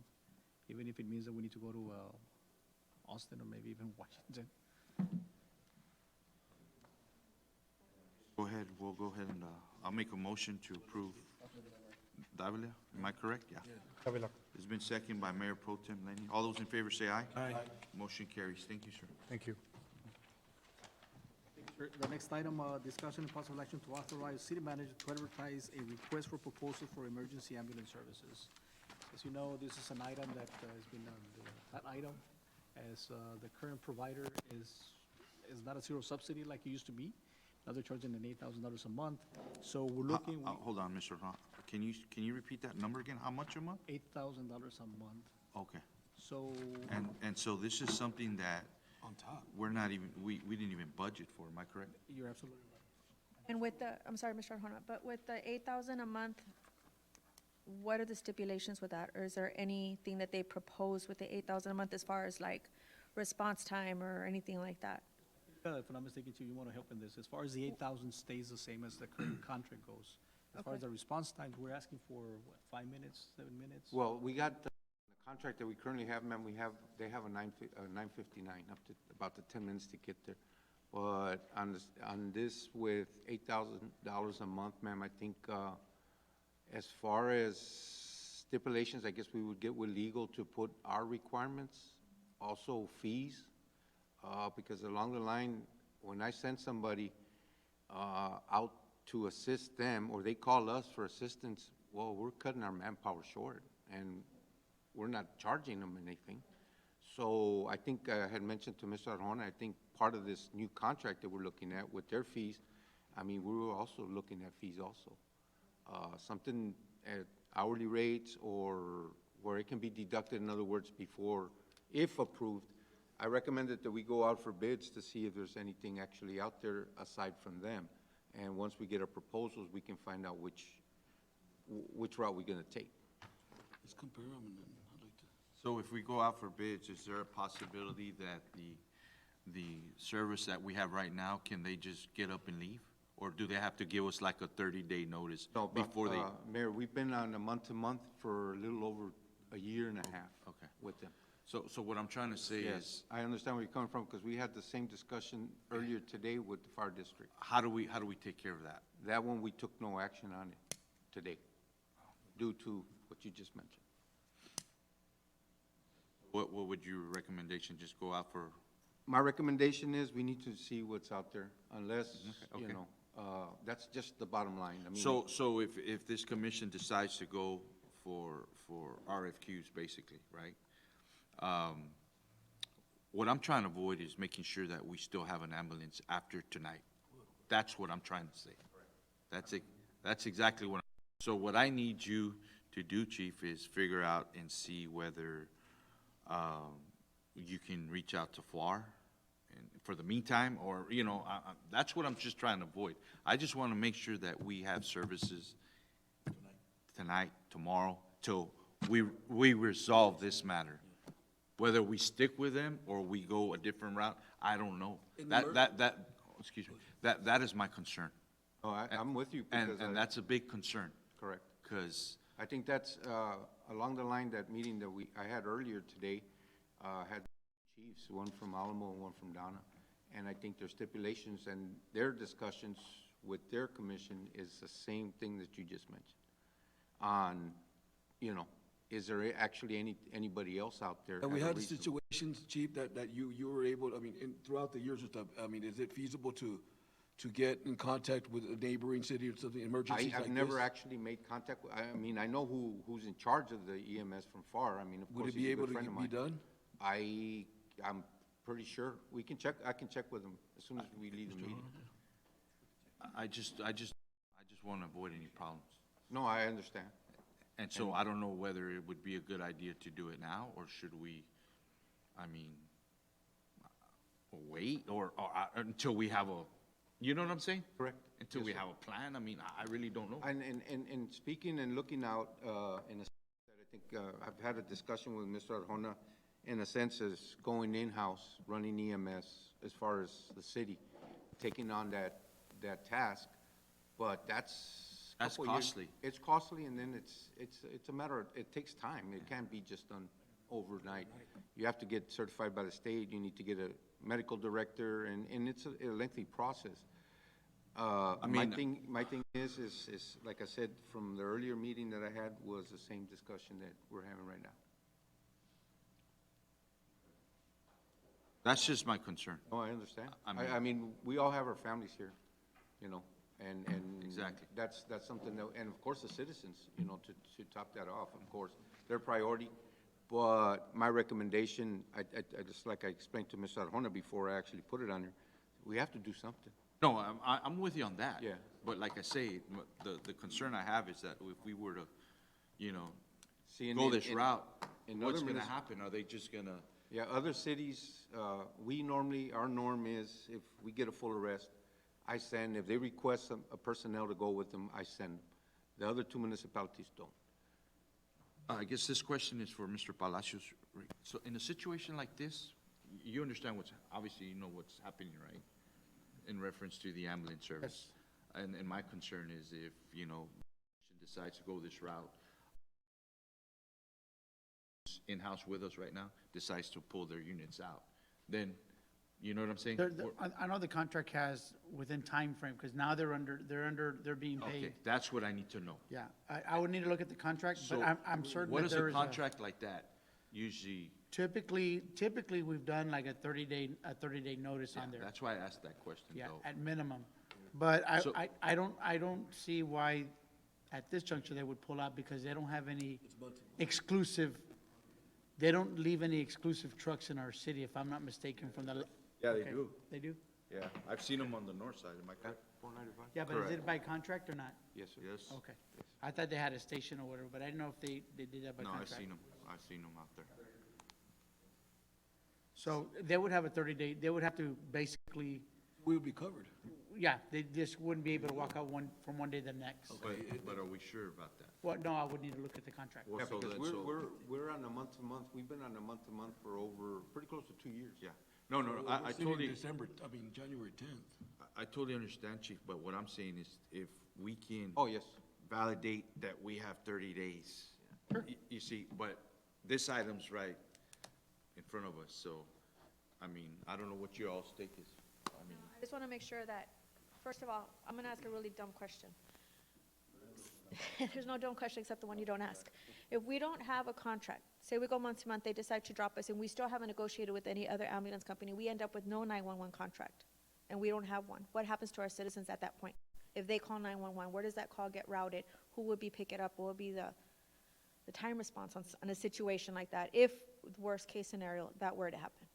even if it means that we need to go to Austin or maybe even Washington. Go ahead, we'll go ahead and, I'll make a motion to approve Davila, am I correct? Yeah. Davila. It's been seconded by Mayor Pro Tem Lenny. All those in favor say aye. Aye. Motion carries. Thank you, sir. Thank you. The next item, discussion and possible action to authorize city manager to advertise a request for proposal for emergency ambulance services. As you know, this is an item that has been on the hot item, as the current provider is not a zero subsidy like it used to be. Now they're charging an $8,000 a month. So we're looking. Hold on, Mr. Ron. Can you repeat that number again? How much a month? $8,000 a month. Okay. So. And so this is something that On top. we're not even, we didn't even budget for, am I correct? You're absolutely right. And with the, I'm sorry, Mr. Arjona, but with the 8,000 a month, what are the stipulations with that? Or is there anything that they propose with the 8,000 a month as far as like response time or anything like that? If I'm not mistaken, too, you want to help in this. As far as the 8,000 stays the same as the current contract goes. As far as Okay. the response times, we're asking for, what, 5 minutes, 7 minutes? Well, we got the contract that we currently have, ma'am, they have a 9:59, up to about the 10 minutes to get there. But on this with $8,000 a month, ma'am, I think, as far as stipulations, I guess we would get with legal to put our requirements, also fees, because along the line, when I send somebody, out to assist them, or they call us for assistance, well, we're cutting our manpower short, and we're not charging them anything. So I think I had mentioned to Mr. Arjona, I think part of this new contract that we're looking at with their fees, I mean, we were also looking at fees also. Something at hourly rates or where it can be deducted, in other words, before, if approved. I recommended that we go out for bids to see if there's anything actually out there aside from them. And once we get our proposals, we can find out which route we're gonna take. Let's compare them and then I'd like to. So if we go out for bids, is there a possibility that the service that we have right now, can they just get up and leave? Or do they have to give us like a 30-day notice No, but, before they? Mayor, we've been on a month-to-month for a little over a year and a half. Okay. With them. So what I'm trying to say Yes, is, I understand where you're coming from, because we had the same discussion earlier today with the fire district. how do we take care of that? That one, we took no action on it today, due to what you just mentioned. What would your recommendation, just go out for? My recommendation is we need to see what's out there, unless, you Okay. know, that's just the bottom line. I mean, So if this commission decides to go for RFQs, basically, right? What I'm trying to avoid is making sure that we still have an ambulance after tonight. That's what I'm trying to say. That's exactly what, so what I need you to do, Chief, is figure out and see whether, you can reach out to FLAR and for the meantime, or, you know, that's what I'm just trying to avoid. I just want to make sure that we have services tonight, tomorrow, till we resolve this matter. Whether we stick with them or we go a different route, I don't know. Excuse me, that is my concern. oh, I'm with you. And, because and that's a big concern, correct. because, I think that's, along the line, that meeting that I had earlier today, had chiefs, one from Alamo and one from Donna. And I think their stipulations and their discussions with their commission is the same thing that you just mentioned. On, you know, is there actually anybody else out there? And we at a had the reasonable- situations, Chief, that you were able, I mean, throughout the years and stuff, I mean, is it feasible to get in contact with a neighboring city or something, emergencies like I've this? never actually made contact with, I mean, I know who's in charge of the EMS from FAR. I mean, of Would course, it he's be a able good to friend of be mine. done? I'm pretty sure. We can check, I can check with them as soon as we leave the meeting. I just want to avoid any problems. No, I understand. And so I don't know whether it would be a good idea to do it now, or should we, I mean, wait, or until we have a, you know what I'm saying? Correct. Until Yes, we sir. have a plan, I mean, I really don't know. And speaking and looking out, in a sense that I think, I've had a discussion with Mr. Arjona, in a sense, as going in-house, running EMS as far as the city, taking on that task, but that's. That's couple years- costly. It's costly, and then it's a matter of, it takes time. It can't be just done overnight. You have to get certified by the state, you need to get a medical director, and it's a lengthy process. My thing is, like I said, from the earlier meeting that I had, was the same discussion that we're having right now. That's just my concern. Oh, I understand. I I mean, we all have our families here, you know, and. Exactly. That's something that, and of course, the citizens, you know, to top that off, of course, their priority. But my recommendation, I just, like I explained to Mr. Arjona before I actually put it on here, we have to do something. No, I'm with you on that. Yeah. But like I say, the concern I have is that if we were to, you know, See, go this route, in what's other gonna munis- happen? Are they just gonna? Yeah, other cities, our norm is, if we get a full arrest, I send, if they request a personnel to go with them, I send them. The other two municipalities don't. I guess this question is for Mr. Palacios. So in a situation like this, you understand obviously you know what's happening, right? In reference to the ambulance service. And my concern is if, decides to go this route, in-house with us right now, decides to pull their units out, then, you know what I'm saying? I know the contract has within time frame because now they're being Okay, paid. that's what I need to know. Yeah, I would need to look at the contract, but So I'm certain what that is there a is contract like that usually? Typically, we've done like a 30-day notice on there. That's why I asked that question, Yeah, though. at minimum. But So- I don't see why at this juncture they would pull out because they don't have any exclusive, they don't leave any exclusive trucks in our city, if I'm not mistaken, from the. Yeah, they Okay, do. They do? Yeah, I've seen them on the north side, am I correct? 495? Yeah, but is Correct. it by contract or not? Yes, sir. Yes. Okay. I thought they had a station or whatever, but I didn't know if they did that by No, contract. I've seen them out there. So they would have a 30-day, they would have to basically, We would be covered. yeah, they just wouldn't be able to walk out from one day to the next. But are we sure about that? Well, no, I would need to look at the contract. Well, Yeah, so because then- we're on a month-to-month, we've been on a month-to-month for over, pretty close to 2 years. Yeah. No, I totally, January 10th. I totally understand, Chief, but what I'm saying is if we can. Oh, yes. Validate that we have 30 days. You see, but this item's right in front of us, so, I mean, I don't know what your all's take is. I mean, I just want to make sure that, first of all, I'm going to ask a really dumb question. There's no dumb question except the one you don't ask. If we don't have a contract, say we go month to month, they decide to drop us, and we still haven't negotiated with any other ambulance company, we end up with no 911 contract, and we don't have one. What happens to our citizens at that point? If they call 911, where does that call get routed? Who would be pick it up? What would be the time response on a situation like that, if, worst case scenario, that were to happen?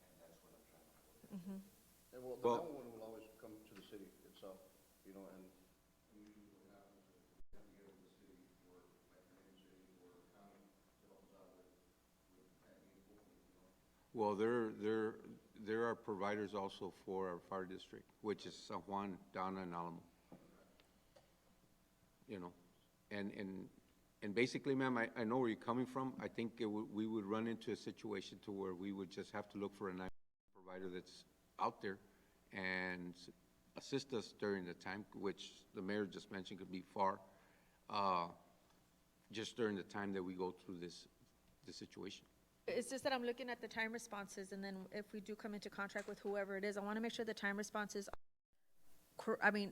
And well, the Well- 911 will always come to the city itself, and usually what happens is we have to get with the city or like the city or county to help us out with any booking. Well, there are providers also for our fire district, which is San Juan, Donna, and Alamo. And basically, ma'am, I know where you're coming from. I think we would run into a situation to where we would just have to look for a provider that's out there and assist us during the time, which the mayor just mentioned could be far, just during the time that we go through this situation. It's just that I'm looking at the time responses, and then if we do come into contract with whoever it is, I want to make sure the time responses,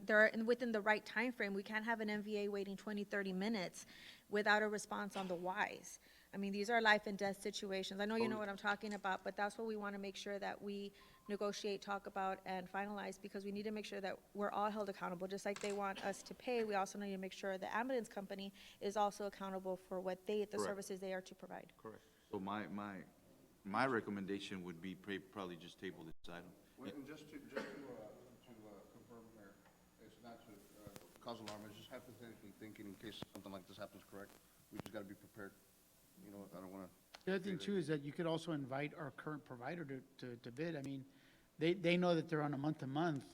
they're within the right time frame. We can't have an MVA waiting 20, 30 minutes without a response on the whys. These are life and death situations. I know you know what I'm talking about, but that's what we want to make sure that we negotiate, talk about, and finalize, because we need to make sure that we're all held accountable. Just like they want us to pay, we also need to make sure the ambulance company is also accountable for what the Correct. services they are to provide. Correct. So my recommendation would be probably just table this item. And just to confirm, Mayor, it's not to cause alarm, it's just hypothetically thinking in case something like this happens, correct? We just gotta be prepared, I don't wanna. The other thing too is that you could also invite our current provider to bid. They know that they're on a month-to-month,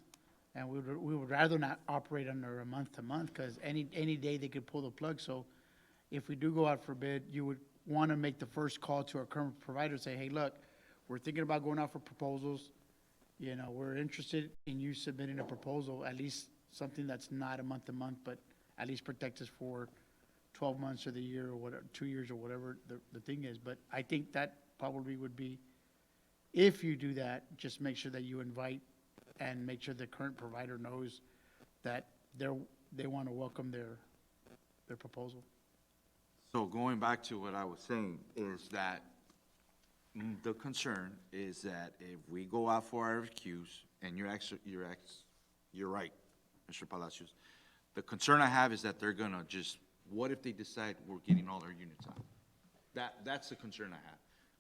and we would rather not operate under a month-to-month, because any day they could pull the plug. So if we do go out for bid, you would want to make the first call to our current provider, say, hey, look, we're thinking about going out for proposals. We're interested in you submitting a proposal, at least something that's not a month-to-month, but at least protect us for 12 months or the year or whatever, 2 years or whatever the thing is. But I think that probably would be, if you do that, just make sure that you invite and make sure the current provider knows that they want to welcome their proposal. So going back to what I was saying is that the concern is that if we go out for RFQs, and you're right, Mr. Palacios, the concern I have is that they're gonna what if they decide we're getting all our units out? That's the concern I have.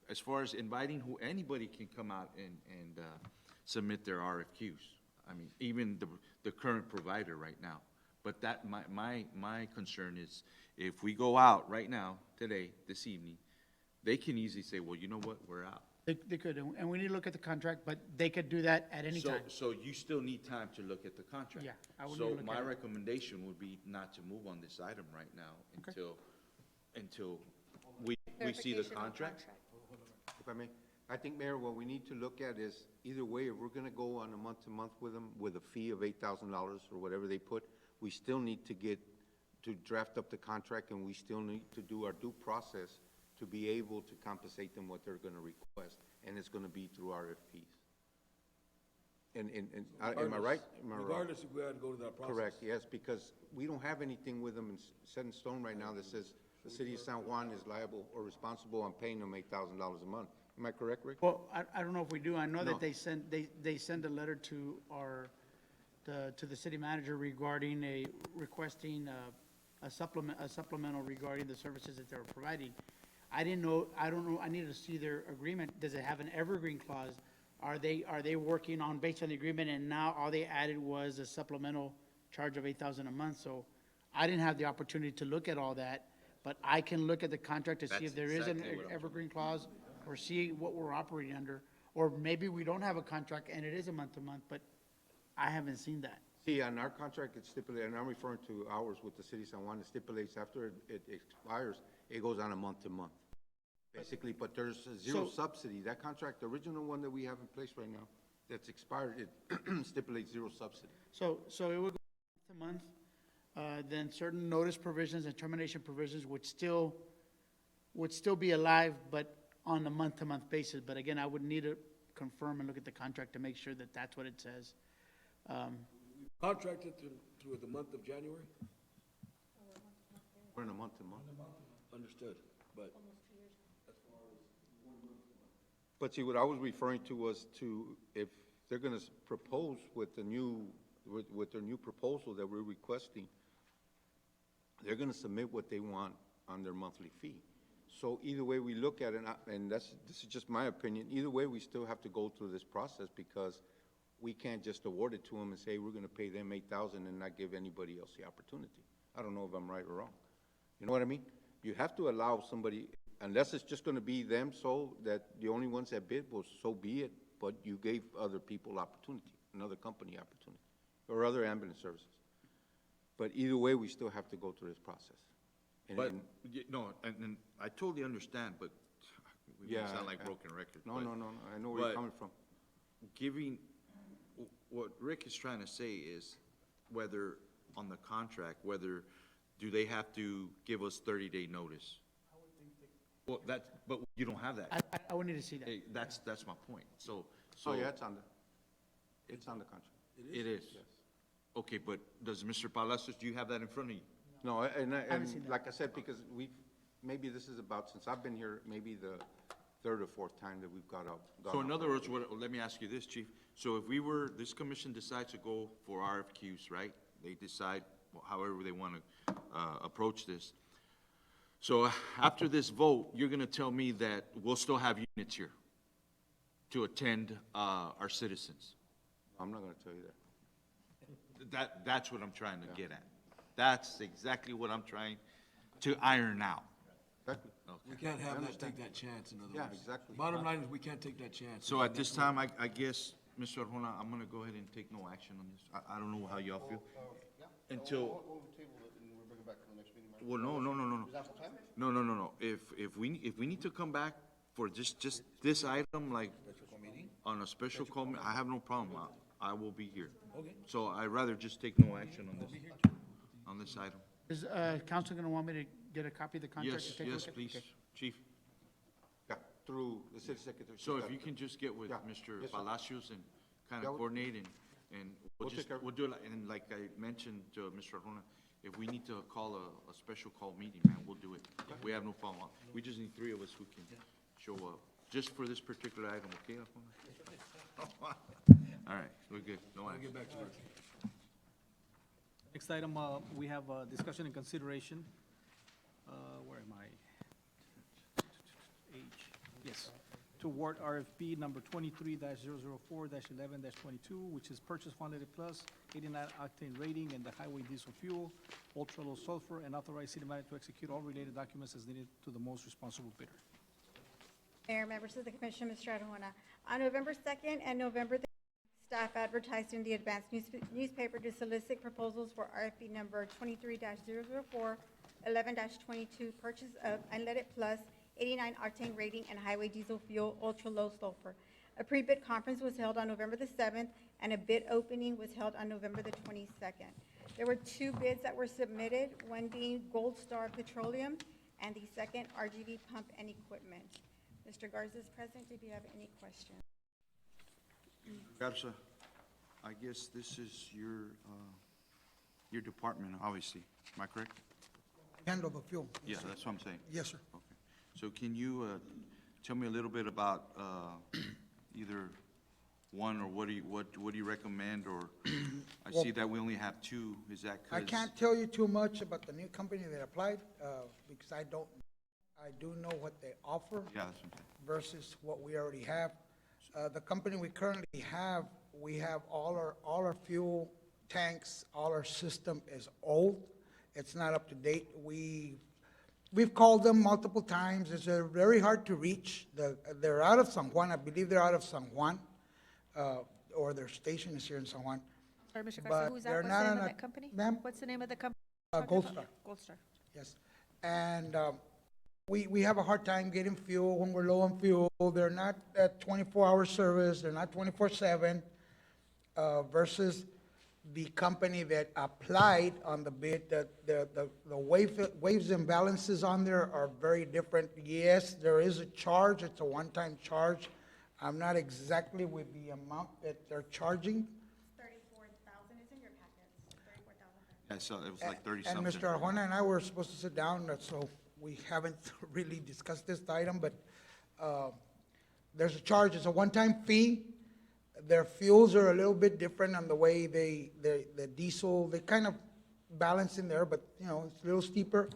As far as inviting anybody can come out and submit their RFQs. Even the current provider right now. But my concern is if we go out right now, today, this evening, they can easily say, well, you know what, we're out. They could, and we need to look at the contract, but they could do that at any So, time. so you still need time to look at the contract? Yeah, I would need to So look my at it. recommendation would be not to move on this item right now Okay. until we see the Clarification on contract. If I may, I think, Mayor, what we need to look at is, either way, if we're gonna go on a month-to-month with them with a fee of $8,000 or whatever they put, we still need to draft up the contract, and we still need to do our due process to be able to compensate them what they're gonna request, and it's gonna be through RFPs. And, am I right? Am I wrong? Regardless if we had to go to that process. Correct, yes, because we don't have anything with them set in stone right now that says the city of San Juan is liable or responsible on paying them $8,000 a month. Am I correct, Rick? Well, I don't know if we do. I know No. that they send a letter to to the city manager regarding requesting a supplemental regarding the services that they're providing. I don't know, I need to see their agreement. Does it have an evergreen clause? Are they working on, based on the agreement, and now all they added was a supplemental charge of $8,000 a month? So I didn't have the opportunity to look at all that, but I can look at the contract to see if there is an exactly what I'm evergreen clause, or see what we're operating under. Or maybe we don't have a contract and it is a month-to-month, but I haven't seen that. See, on our contract, it's stipulated, and I'm referring to ours with the city of San Juan, it stipulates after it expires, it goes on a month-to-month, basically, but there's a zero So- subsidy. That contract, the original one that we have in place right now, that's expired, it stipulates zero subsidy. So it would go month to month, then certain notice provisions and termination provisions would still be alive, but on a month-to-month basis. But again, I would need to confirm and look at the contract to make sure that that's what it says. Contracted through the month of January? We're in a month-to-month. Understood, but. But see, what I was referring to was if they're gonna propose with their new proposal that we're requesting, they're gonna submit what they want on their monthly fee. So either way we look at it, and this is just my opinion, either way, we still have to go through this process, because we can't just award it to them and say, we're gonna pay them $8,000 and not give anybody else the opportunity. I don't know if I'm right or wrong. You know what I mean? You have to allow somebody, unless it's just gonna be them, so that the only ones that bid, well, so be it, but you gave other people opportunity, another company opportunity, or other ambulance services. But either way, we still have to go through this process. But, no, and I totally understand, but we Yeah, sound like broken records. No, but- no, no, no, I know where you're but coming from. Giving, what Rick is trying to say is whether, on the contract, whether, do they have to give us 30-day notice? Well, but you don't have that. I would need to see that. Hey, that's my point. So. Oh, yeah, it's on the contract. It is? Okay, but does Mr. Palacios, do you have that in front of you? No, seen and that. like I said, because maybe this is about, since I've been here, maybe the third or fourth time that we've got up. So in other words, let me ask you this, Chief. So if this commission decides to go for RFQs, right? They decide however they want to approach this. So after this vote, you're going to tell me that we'll still have units here to attend our citizens? I'm not gonna tell you that. That's what I'm trying to get at. That's exactly what I'm trying to iron out. Exactly. We can't have that, take that chance, in other words. Yeah, exactly. Bottom line is, we can't take that chance. So at this time, I guess, Mr. Arjona, I'm gonna go ahead and take no action on this. I don't know how y'all feel. Until, We'll table it and we'll bring it back to the next meeting, Mayor. well, no. Is that for time? No. If we need to come back for just this item, like on a special call, I have no problem. I will be here. Okay. So I'd rather just take no action on this item. Is council gonna want me to get a copy of the contract? Yes, to take a yes, look at? please, Okay. Chief. Yeah, through the city secretary. So if you can just get with Yeah. Mr. Yes, sir. Palacios and kind Yeah, of we- coordinate and We'll take care of it. we'll do it, and like I mentioned to Mr. Arjona, if we need to call a special call meeting, man, we'll do it. We have no problem. We just need 3 of us who can show up, just for this particular item, okay, Arjona? All right, we're good. No I'll action. get back to Rick. Next item, we have discussion and consideration. Where am I? Yes. To award RFP number 23-004-11-22, which is purchase quantity plus 89 octane rating and the highway diesel fuel, ultra low sulfur, and authorize city manager to execute all related documents as needed to the most responsible bidder. Mayor, members of the commission, Mr. Arjona. On November 2nd and November the staff advertised in the advanced newspaper to solicit proposals for RFP number 23-004, 11-22, purchase of unleaded plus 89 octane rating and highway diesel fuel, ultra-low sulfur. A pre-bid conference was held on November the 7th, and a bid opening was held on November the 22nd. There were 2 bids that were submitted, one being Gold Star Petroleum, and the second RGV Pump and Equipment. Mr. Garza is present. Did you have any questions? Garza, I guess this is your department, obviously. Am I correct? Handle the fuel. Yeah, that's what I'm saying. Yes, sir. Okay. So can you tell me a little bit about either one, or what do you recommend, or I see that we only have 2. Is that 'cause? I can't tell you too much about the new company that applied, because I do know what they offer Yeah, that's what I'm saying. versus what we already have. The company we currently have, we have all our fuel tanks, all our system is old. It's not up to date. We've called them multiple times. It's very hard to reach. They're out of San Juan. I believe they're out of San Juan, or their station is here in San Juan. Sorry, Mr. But Garcia, who's that? they're What's the not name on of a- that company? Ma'am? What's the name of the company? Gold Star. Gold Star. Yes. And we have a hard time getting fuel when we're low on fuel. They're not at 24-hour service. They're not 24/7, versus the company that applied on the bid. The waves and balances on there are very different. Yes, there is a charge. It's a one-time charge. I'm not exactly with the amount that they're charging. 34,000 is in your packet. 34,000. Yeah, so it was like 30 And something. Mr. Arjona and I were supposed to sit down, so we haven't really discussed this item, but there's a charge, it's a one-time fee. Their fuels are a little bit different on the way the diesel, they kind of balance in there, but, it's a little steeper.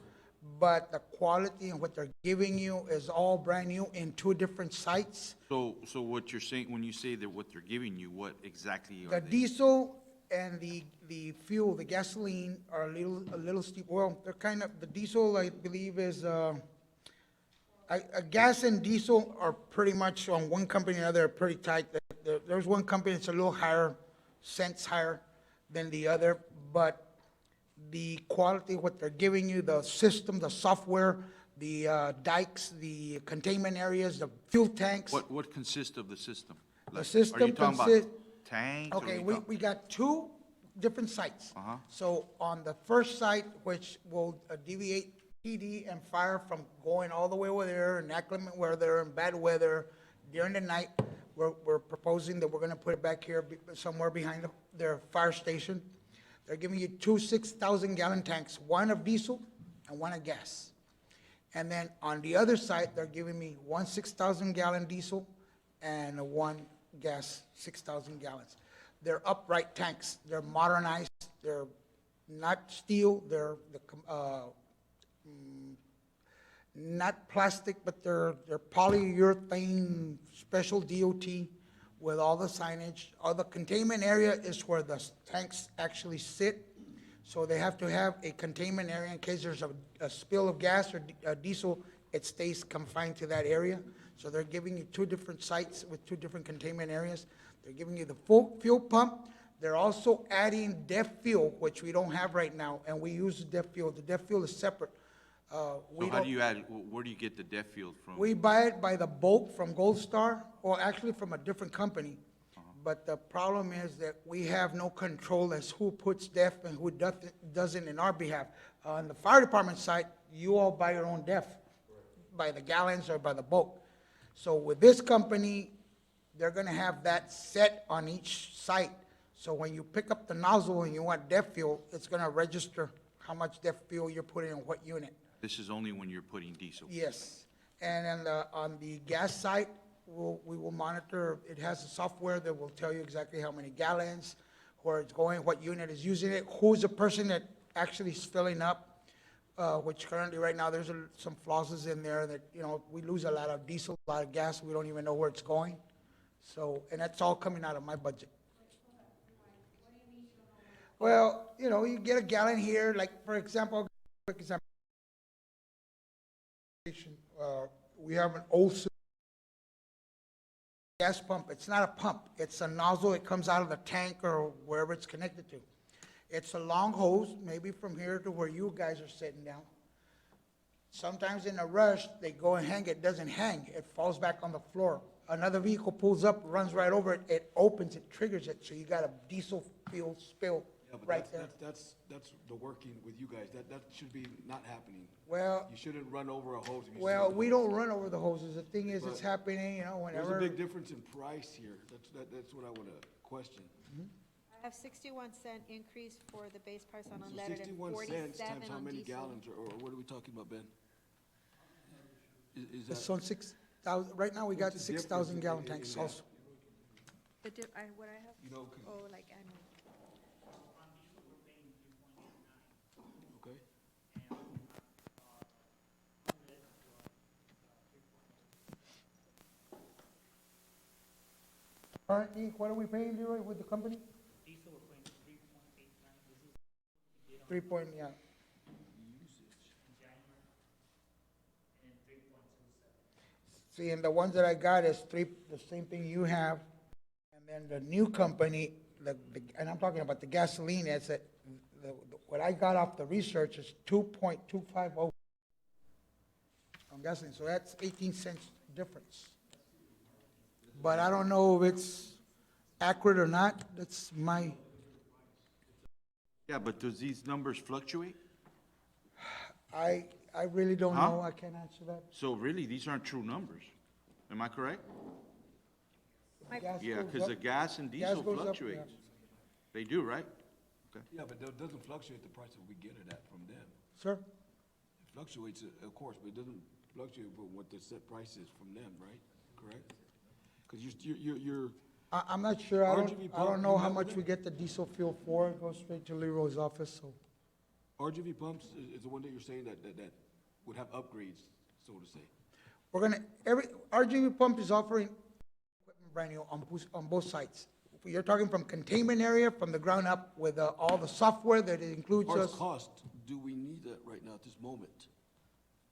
But the quality and what they're giving you is all brand new in 2 different sites. So what you're saying, when you say that what they're giving you, what exactly The are they? diesel and the fuel, the gasoline are a little steep. Well, they're kind of, the diesel, I believe, is, gas and diesel are pretty much on one company or another, pretty tight. There's one company that's a little higher, cents higher than the other, but the quality, what they're giving you, the system, the software, the dikes, the containment areas, the fuel tanks. What consists of the system? The Like, system Are you talking about consists. tanks? or Okay, you talk- we got 2 different sites. Uh-huh. So on the first site, which will deviate PD and fire from going all the way over there in inclement weather and bad weather during the night, we're proposing that we're gonna put it back here somewhere behind their fire station. They're giving you 2 6,000-gallon tanks, one of diesel and one of gas. And then on the other side, they're giving me 1 6,000-gallon diesel and one gas, 6,000 gallons. They're upright tanks. They're modernized. They're not steel. They're not plastic, but they're polyurethane, special DOT with all the signage. All the containment area is where the tanks actually sit. So they have to have a containment area in case there's a spill of gas or diesel, it stays confined to that area. So they're giving you 2 different sites with 2 different containment areas. They're giving you the full fuel pump. They're also adding DEF fuel, which we don't have right now, and we use the DEF fuel. The DEF fuel is separate. So how do you add, where do you get the DEF fuel from? We buy it by the bulk from Gold Star, or actually from a different company. But the problem is that we have no control as who puts DEF and who doesn't in our behalf. On the fire department side, you all buy your own DEF, by the gallons or by the bulk. So with this company, they're gonna have that set on each site. So when you pick up the nozzle and you want DEF fuel, it's gonna register how much DEF fuel you're putting in what unit. This is only when you're putting diesel? Yes, and on the gas side, we will monitor, it has a software that will tell you exactly how many gallons, where it's going, what unit is using it, who's the person that actually is filling up, which currently, right now, there's some clauses in there that, we lose a lot of diesel, a lot of gas, we don't even know where it's going. So, and that's all coming out of my budget. Well, you get a gallon here, like, for example, quick example. We have an old system gas pump, it's not a pump, it's a nozzle, it comes out of the tank or wherever it's connected to. It's a long hose, maybe from here to where you guys are sitting down. Sometimes in a rush, they go and hang it, doesn't hang, it falls back on the floor. Another vehicle pulls up, runs right over it, it opens, it triggers it, so you got a diesel fuel spill Yeah, but right there. that's the working with you guys. That should be not happening. Well, You shouldn't run over a hose. if you well, see we a don't hose. run over the hoses, the thing is, it's But happening, There's a whenever. big difference in price here. That's what I want to question. I have 61-cent increase for the base price on So unleaded and 61 cents 47 times how on many diesel. gallons, or what are we talking about, Ben? Is It's that, on 6,000, right now, we got What's the difference 6,000 gallon in tanks that? also. What I have? You know, 'cause- Oh, like annual. okay? Currently, what are we paying, Leroy, with the company? Diesel, we're paying 3.89, this is 3 point, yeah. in January, and 3.27. See, and the ones that I got is the same thing you have. And then the new company, and I'm talking about the gasoline, what I got off the research is 2.250 on gasoline, so that's 18 cents difference. But I don't know if it's accurate or not, that's my, Yeah, but does these numbers fluctuate? I really don't Huh? know, I can't answer that. So really, these aren't true numbers. Am I correct? Gas Yeah, goes because the up. gas and Gas diesel goes up, fluctuates. They do, right? Yeah, but that doesn't fluctuate the price that we get it at from them. Sir? It fluctuates, of course, but it doesn't fluctuate with what the set price is from them, right? Correct? Because you're, I'm not sure, I RGB don't pump, know you how met with much we them? get the diesel fuel for, it goes straight to Leroy's office, so. RGB pumps is the one that you're saying that would have upgrades, so to say. We're gonna, RGB Pump is offering equipment brand new on both sites. You're talking from containment area, from the ground up, with all the software that it includes As far us. as cost, do we need that right now at this moment?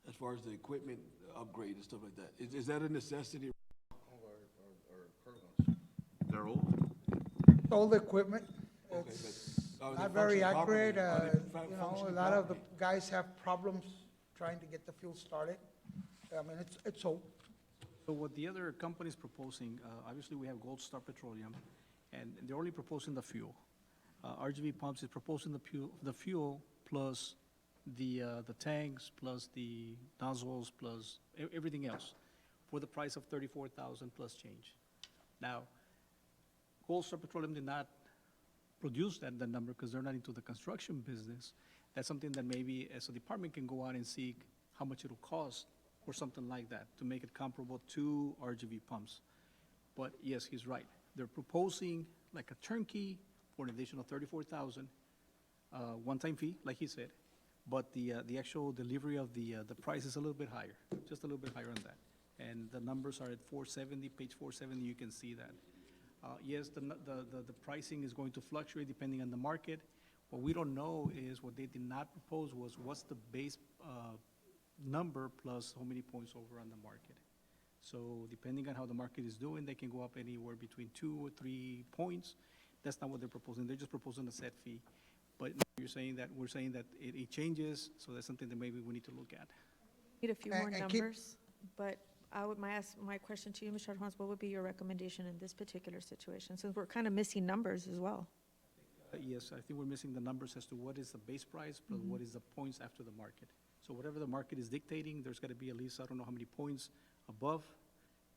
As far as the equipment upgrade and stuff like that? Is that a necessity? They're old. All the equipment, Okay, it's but are they not very functioning properly? accurate, Are they a functioning lot of the properly? guys have problems trying to get the fuel started. I mean, it's old. So what the other company is proposing, obviously, we have Gold Star Petroleum, and they're only proposing the fuel. RGV Pumps is proposing the fuel plus the tanks, plus the nozzles, plus everything else, for the price of 34,000 plus change. Now, Gold Star Petroleum did not produce that number because they're not into the construction business. That's something that maybe as a department can go out and seek how much it'll cost or something like that to make it comparable to RGV pumps. But yes, he's right. They're proposing like a turnkey for an additional 34,000, one-time fee, like he said. But the actual delivery of the price is a little bit higher, just a little bit higher on that. And the numbers are at 470, page 470, you can see that. Yes, the pricing is going to fluctuate depending on the market. What we don't know is, what they did not propose was, what's the base number plus how many points over on the market. So depending on how the market is doing, they can go up anywhere between 2 or 3 points. That's not what they're proposing. They're just proposing a set fee. But we're saying that it changes, so that's something that maybe we need to look at. Need a few And- more and keep- numbers, but my question to you, Mr. Juan, what would be your recommendation in this particular situation, since we're kind of missing numbers as well? Yes, I think we're missing the numbers as to what is the base price plus what is the points after the market. So whatever the market is dictating, there's got to be at least, I don't know how many points above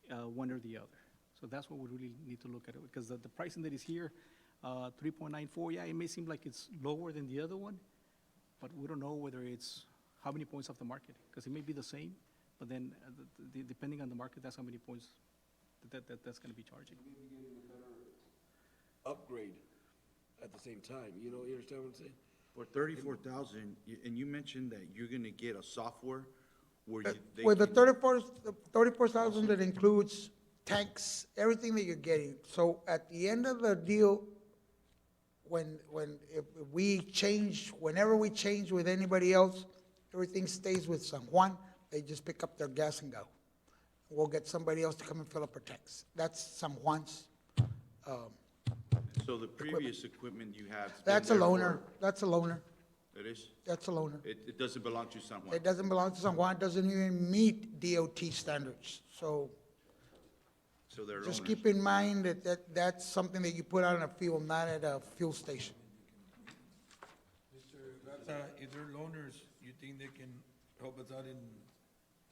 one or the other. So that's what we really need to look at it, because the pricing that is here, 3.94, yeah, it may seem like it's lower than the other one, but we don't know whether it's how many points off the market, because it may be the same, but then depending on the market, that's how many points that's going to be charging. Upgrade at the same time, you understand what I'm saying? For 34,000, and you mentioned that you're gonna get a software where they With the can- 34,000, that includes tanks, everything that you're getting. So at the end of the deal, if we change, whenever we change with anybody else, everything stays with San Juan. They just pick up their gas and go. we'll get somebody else to come and fill up our tanks. That's San Juan's. So the previous equipment you have. That's a loaner, that's a loaner, It is? that's a loaner. It doesn't belong to San Juan? It doesn't belong to San Juan, doesn't even meet DOT standards. So So they're just loaners. keep in mind that's something that you put out in a field, not at a fuel station. Mr. Garza, if they're loaners, you think they can help us out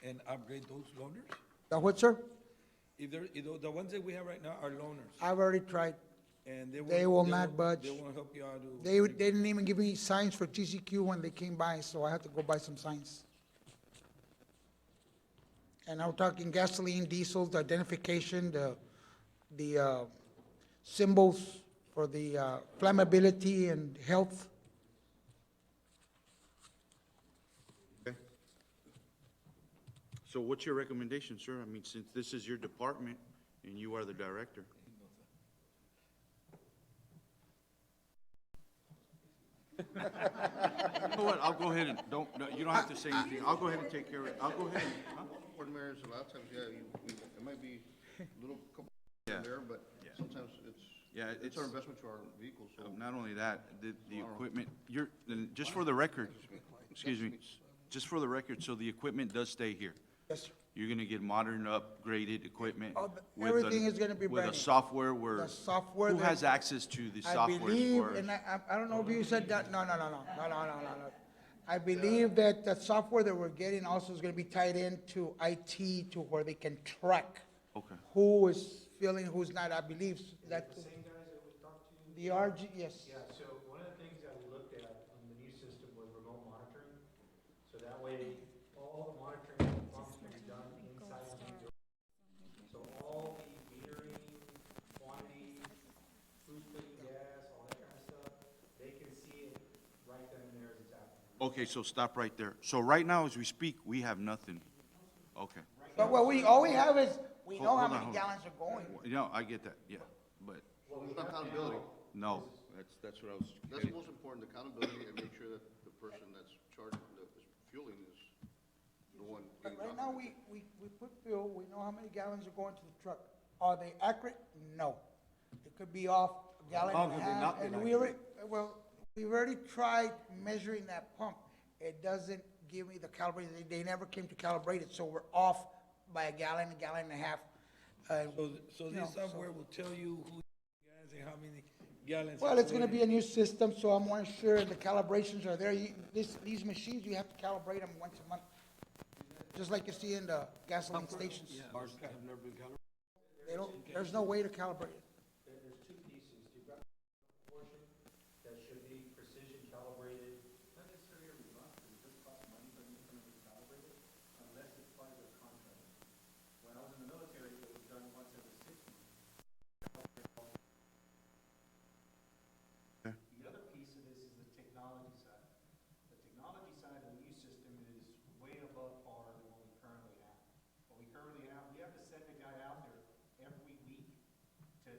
and upgrade those loaners? The what, sir? If they're, the ones that we have right now are loaners, I've already tried. and They will not budge. They won't help you out to. They didn't even give me signs for TCQ when they came by, so I had to go buy some signs. And I'm talking gasoline, diesel, the identification, the symbols for the flammability and health. Okay. So what's your recommendation, sir? I mean, since this is your department and you are the director. You know what, I'll go ahead and, you don't have to say anything. I'll go ahead and take care of it. I'll go ahead and, huh? Board mayors, a lot of times, yeah, it might be a little couple Yeah. there, but sometimes Yeah, it's our investment to our vehicles, so. Not only that, the equipment, just for the record, excuse me, just for the record, so the equipment does stay here. Yes, sir. You're gonna get modern, upgraded equipment. Oh, with everything is gonna be With brand a new. software where. The software Who that- has access to the I software as believe, far as? and I don't know if you said that, no. I believe that the software that we're getting also is gonna be tied into IT to where they can track Okay. who is filling, who's not, I believe that. The RG, yes. Yeah, so one of the things that we looked at on the new system was remote monitoring. So that way, all the monitoring pumps can be done inside the building. So all the metering, quantity, food splitting gas, all that kind of stuff, they can see it right then and there as it's happening. Okay, so stop right there. So right now, as we speak, we have nothing. Okay. But what all we have is, we know how Hold on, many hold on. gallons are going. You know, I get that, yeah, but, It's not accountability. no, that's what I was That's the getting. most important, accountability, and make sure that the person that's charged, the fueling is the one. But getting right now, compensated. we put fuel, we know how many gallons are going to the truck. Are they accurate? No. It could be off a gallon How and a could they half. not be And we've already tried measuring that pump. It doesn't give me the calibrate, they never came to calibrate it, so we're off by a gallon and a half. So you know, this software will tell you who guys and how many gallons. Well, it's gonna be a new system, so I'm more sure the calibrations are there. These machines, you have to calibrate them once a month. Just like you see in the gasoline stations. Ours have never been counted. They don't, there's no way to calibrate it. There's two pieces. You've got a portion that should be precision calibrated, not necessarily every month, because it does cost money for them to calibrate it, unless it's part of their contract. When I was in the military, it was done once every 6 months. Okay. The other piece of this is the technology side. The technology side of the new system is way above par than what we currently have. What we currently have, we have to send a guy out there every week to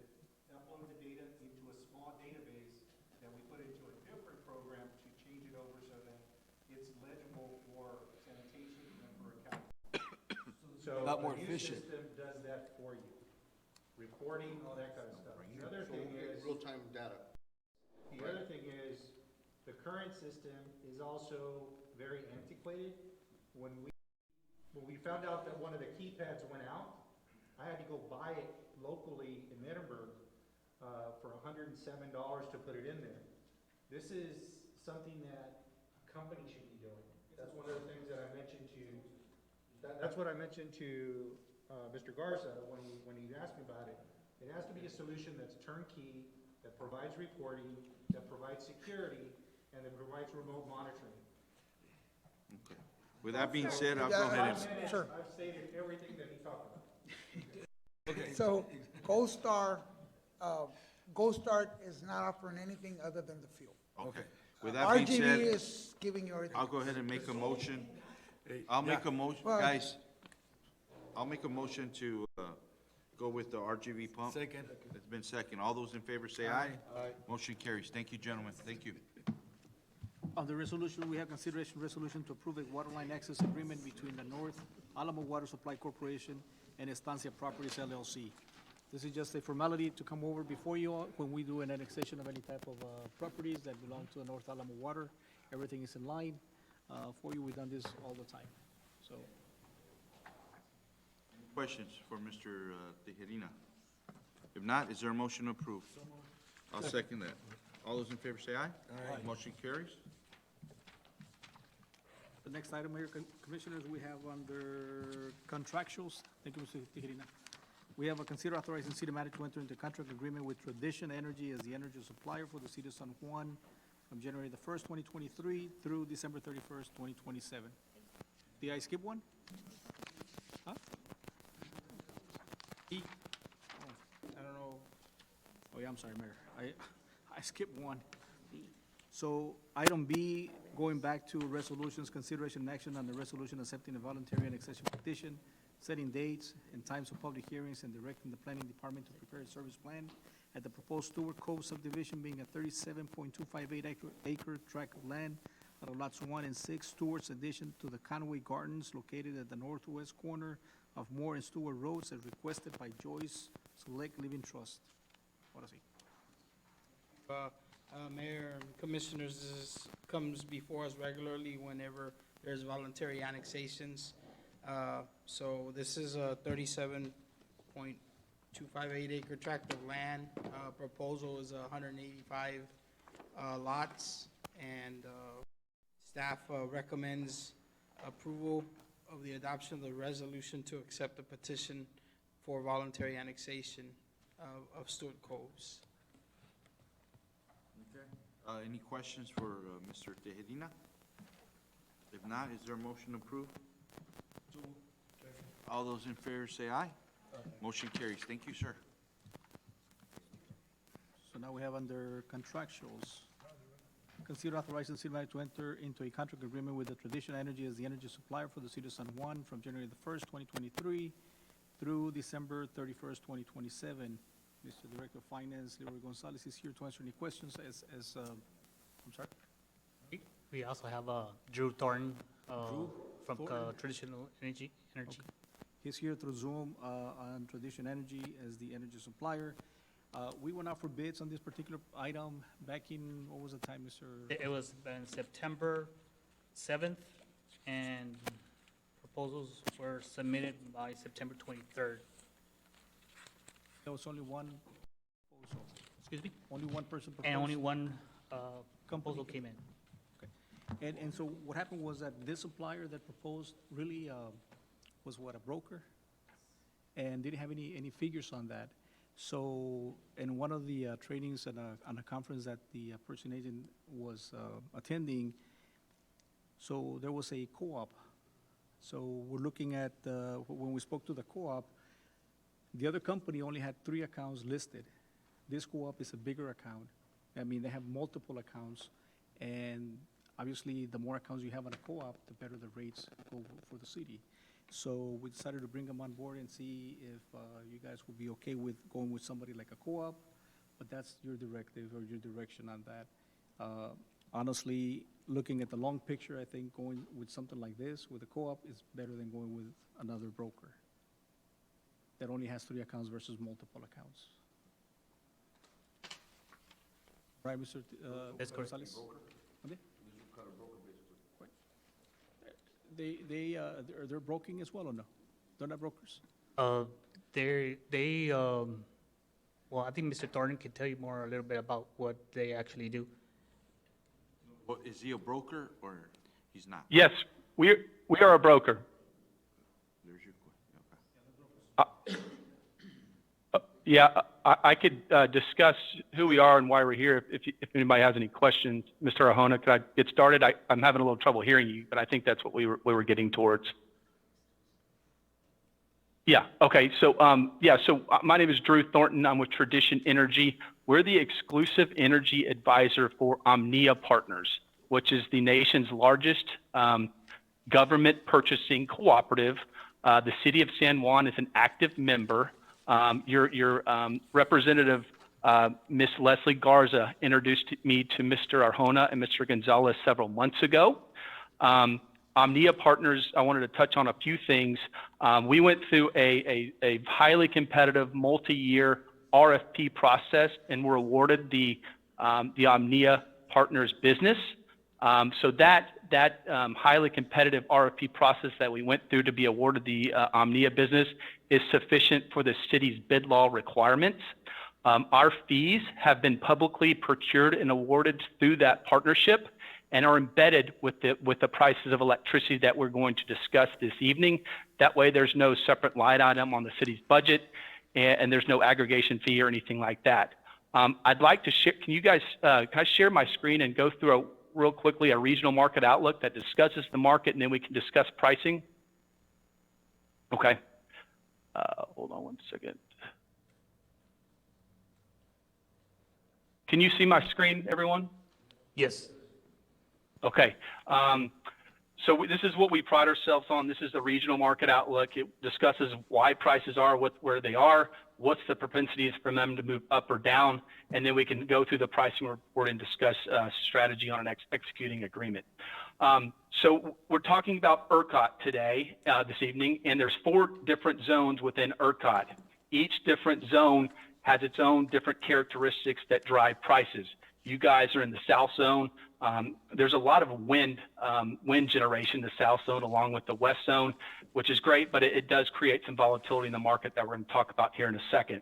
upload the data into a small database that we put into a different program to change it over so that it's legible for sanitation and for accounting. So A lot more the new efficient. system does that for you. Reporting, all that kind of stuff. The other thing is. Real-time data. The other thing is, the current system is also very antiquated. When we found out that one of the keypads went out, I had to go buy it locally in Edinburgh, for $107 to put it in there. This is something that a company should be doing. That's one of the things that I mentioned to, that's what I mentioned to, Mr. Garza when he asked me about it. It has to be a solution that's turnkey, that provides reporting, that provides security, and that provides remote monitoring. Okay. With that being said, I'll go ahead and, Sure. I've stated everything that he talked about. So Gold Star is not offering anything other than the fuel. okay. With that being RGB said, is giving you everything. I'll go ahead and make a motion. I'll make a motion, Well- guys, I'll make a motion to, go with the RGB pump. Second. It's been second. All those in favor say aye. Aye. Motion carries. Thank you, gentlemen. Thank you. On the resolution, we have consideration resolution to approve a water line access agreement between the North Alamo Water Supply Corporation and Estancia Properties LLC. This is just a formality to come over before you all when we do an annexation of any type of properties that belong to the North Alamo Water. Everything is in line for you. We've done this all the time. So, Questions for Mr. Tejerina? If not, is there a motion to approve? I'll second that. All those in favor say aye. Aye. Motion carries. the next item, Mayor, Commissioners, we have under contractuals. Thank you, Mr. Tijerina. We have a consider authorizing city manager to enter into contract agreement with Tradition Energy as the energy supplier for the city of San Juan from January the 1st, 2023 through December 31st, 2027. Did I skip one? Huh? E? Oh, I don't know. Oh, yeah, I'm sorry, Mayor. I skipped one. So item B, going back to resolutions, consideration and action on the resolution accepting a voluntary annexation petition, setting dates and times of public hearings, and directing the planning department to prepare a service plan at the proposed Stewart Cove subdivision, being a 37.258 acre tract of land out of lots 1 and 6, Stewart's addition to the Conway Gardens located at the northwest corner of Moore and Stewart Roads, as requested by Joyce Select Living Trust. Ahora sí. Mayor and Commissioners, this comes before us regularly whenever there's voluntary annexations. So this is a 37.258 acre tract of land. Proposal is 185 lots, and staff recommends approval of the adoption of the resolution to accept the petition for voluntary annexation of Stewart Coves. Okay. Any questions for Mr. Tejerina? If not, is there a motion to approve? All those in favor say aye. Motion carries. Thank you, sir. So now we have under contractuals. Consider authorizing the city manager to enter into a contract agreement with the Tradition Energy as the energy supplier for the city of San Juan from January the 1st, 2023 through December 31st, 2027. Mr. Director of Finance, Leroy Gonzalez, is here to answer any questions I'm sorry? We also have Drew Thornton Drew from Thornton? Traditional Energy. Okay. He's here through Zoom on Tradition Energy as the energy supplier. We went out for bids on this particular item back in, what was the time, Mr.? It was on September 7th, and proposals were submitted by September 23rd. There was only one proposal. Excuse me? Only one person proposed? And only one proposal came in. Okay. And so what happened was that this supplier that proposed really was what, a broker? And didn't have any figures on that. So in one of the trainings on a conference that the person agent was attending, so there was a co-op. So we're looking at, when we spoke to the co-op, the other company only had 3 accounts listed. This co-op is a bigger account. I mean, they have multiple accounts, and obviously, the more accounts you have on a co-op, the better the rates go for the city. So we decided to bring them on board and see if you guys would be okay with going with somebody like a co-op, but that's your directive or your direction on that. Honestly, looking at the long picture, I think going with something like this, with a co-op, is better than going with another broker that only has 3 accounts versus multiple accounts. Right, Mr. That's correct. Gonzalez? Okay. They're broking as well or no? They're not brokers? Well, I think Mr. Thornton can tell you more a little bit about what they actually do. Well, is he a broker or he's not? Yes, we are a broker. There's your question. Okay. Yeah, I could discuss who we are and why we're here. If anybody has any questions, Mr. Arjona, could I get started? I'm having a little trouble hearing you, but I think that's what we were getting towards. Yeah. Okay. So my name is Drew Thornton. I'm with Tradition Energy. We're the exclusive energy advisor for Omnia Partners, which is the nation's largest government purchasing cooperative. The city of San Juan is an active member. Your representative, Ms. Leslie Garza, introduced me to Mr. Arjona and Mr. Gonzalez several months ago. Omnia Partners, I wanted to touch on a few things. We went through a highly competitive multi-year RFP process and were awarded the Omnia Partners business. So that highly competitive RFP process that we went through to be awarded the Omnia business is sufficient for the city's bid law requirements. Our fees have been publicly procured and awarded through that partnership and are embedded with the prices of electricity that we're going to discuss this evening. That way there's no separate line item on the city's budget, and there's no aggregation fee or anything like that. I'd like to share, can I share my screen and go through real quickly a regional market outlook that discusses the market, and then we can discuss pricing? Okay. Hold on one second. Can you see my screen, everyone? Yes. Okay. So this is what we pride ourselves on. This is the regional market outlook. It discusses why prices are where they are, what's the propensities for them to move up or down, and then we can go through the pricing report and discuss strategy on an executing agreement. So we're talking about ERCOT today, this evening, and there's 4 different zones within ERCOT. Each different zone has its own different characteristics that drive prices. You guys are in the south zone. There's a lot of wind generation in the south zone along with the west zone, which is great, but it does create some volatility in the market that we're going to talk about here in a second.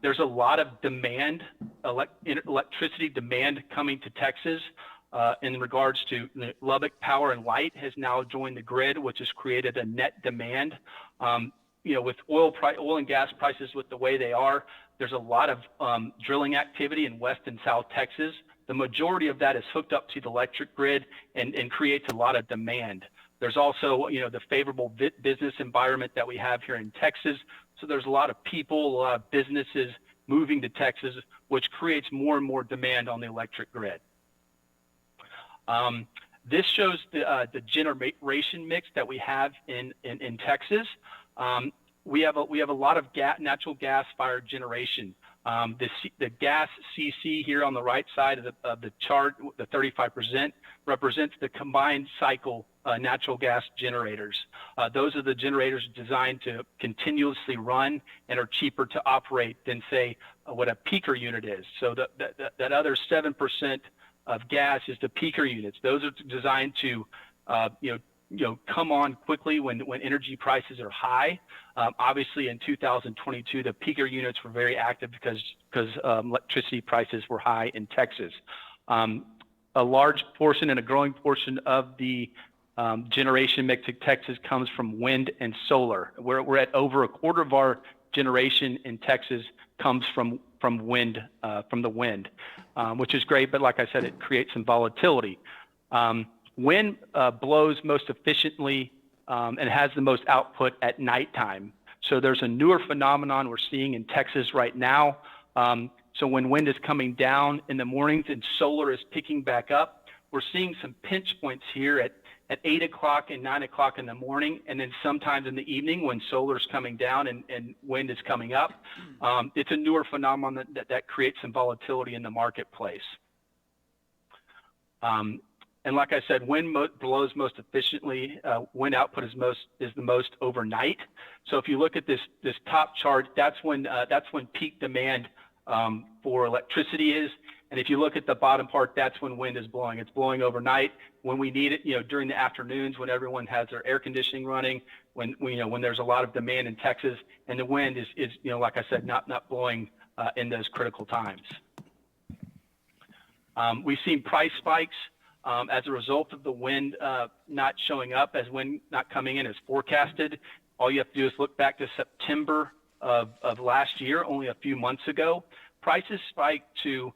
There's a lot of demand, electricity demand coming to Texas in regards to Lubbock Power and Light has now joined the grid, which has created a net demand. With oil and gas prices with the way they are, there's a lot of drilling activity in West and South Texas. The majority of that is hooked up to the electric grid and creates a lot of demand. There's also, the favorable business environment that we have here in Texas. So there's a lot of people, a lot of businesses moving to Texas, which creates more and more demand on the electric grid. This shows the generation mix that we have in Texas. We have a lot of natural gas-fired generation. The gas CC here on the right side of the chart, the 35%, represents the combined cycle natural gas generators. Those are the generators designed to continuously run and are cheaper to operate than, say, what a peaker unit is. So that other 7% of gas is the peaker units. Those are designed to come on quickly when energy prices are high. Obviously, in 2022, the peaker units were very active because electricity prices were high in Texas. A large portion and a growing portion of the generation mix in Texas comes from wind and solar. We're at over a quarter of our generation in Texas comes from wind, which is great. But like I said, it creates some volatility. Wind blows most efficiently and has the most output at nighttime. So there's a newer phenomenon we're seeing in Texas right now. So when wind is coming down in the mornings and solar is picking back up, we're seeing some pinch points here at 8 o'clock and 9 o'clock in the morning, and then sometimes in the evening when solar is coming down and wind is coming up. It's a newer phenomenon that creates some volatility in the marketplace. And like I said, wind blows most efficiently. Wind output is the most overnight. So if you look at this top chart, that's when peak demand for electricity is. And if you look at the bottom part, that's when wind is blowing. It's blowing overnight when we need it. During the afternoons when everyone has their air conditioning running, when there's a lot of demand in Texas, and the wind is like I said, not blowing in those critical times. We've seen price spikes. As a result of the wind not showing up, as wind not coming in as forecasted. All you have to do is look back to September of last year, only a few months ago. Prices spiked to,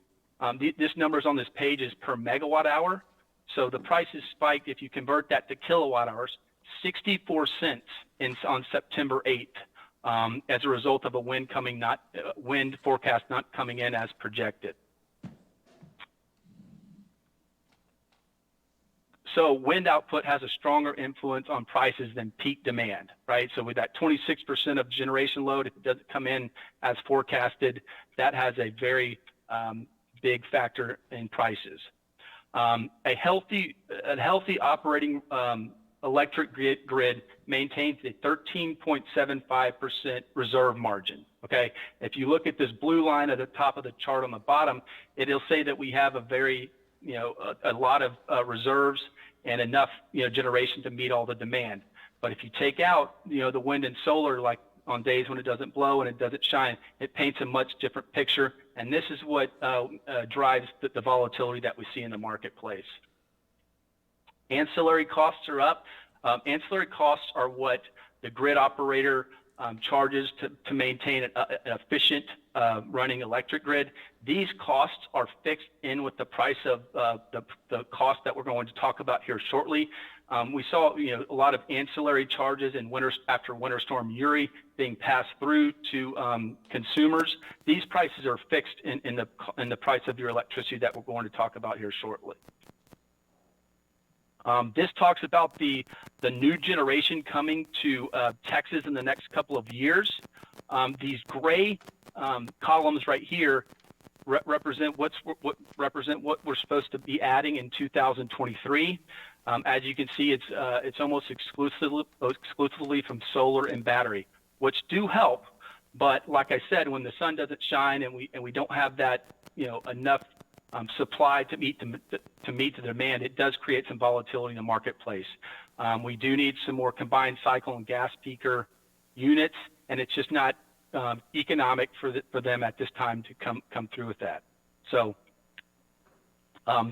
this number's on this page is per megawatt hour. So the prices spiked, if you convert that to kilowatt hours, 64 cents on September 8th as a result of a wind forecast not coming in as projected. So wind output has a stronger influence on prices than peak demand, right? So with that 26% of generation load, if it doesn't come in as forecasted, that has a very big factor in prices. A healthy operating electric grid maintains a 13.75% reserve margin. Okay, if you look at this blue line at the top of the chart on the bottom, it'll say that we have a very, a lot of reserves and enough, generation to meet all the demand. But if you take out, the wind and solar, like on days when it doesn't blow and it doesn't shine, it paints a much different picture. And this is what drives the volatility that we see in the marketplace. Ancillary costs are up. Ancillary costs are what the grid operator charges to maintain an efficient running electric grid. These costs are fixed in with the price of the cost that we're going to talk about here shortly. We saw a lot of ancillary charges in after Winter Storm Uri being passed through to consumers. These prices are fixed in the price of your electricity that we're going to talk about here shortly. This talks about the new generation coming to Texas in the next couple of years. These gray columns right here represent what we're supposed to be adding in 2023. As you can see, it's almost exclusively from solar and battery, which do help. But like I said, when the sun doesn't shine and we don't have that enough supply to meet the demand, it does create some volatility in the marketplace. We do need some more combined cycle and gas peaker units, and it's just not economic for them at this time to come through with that. So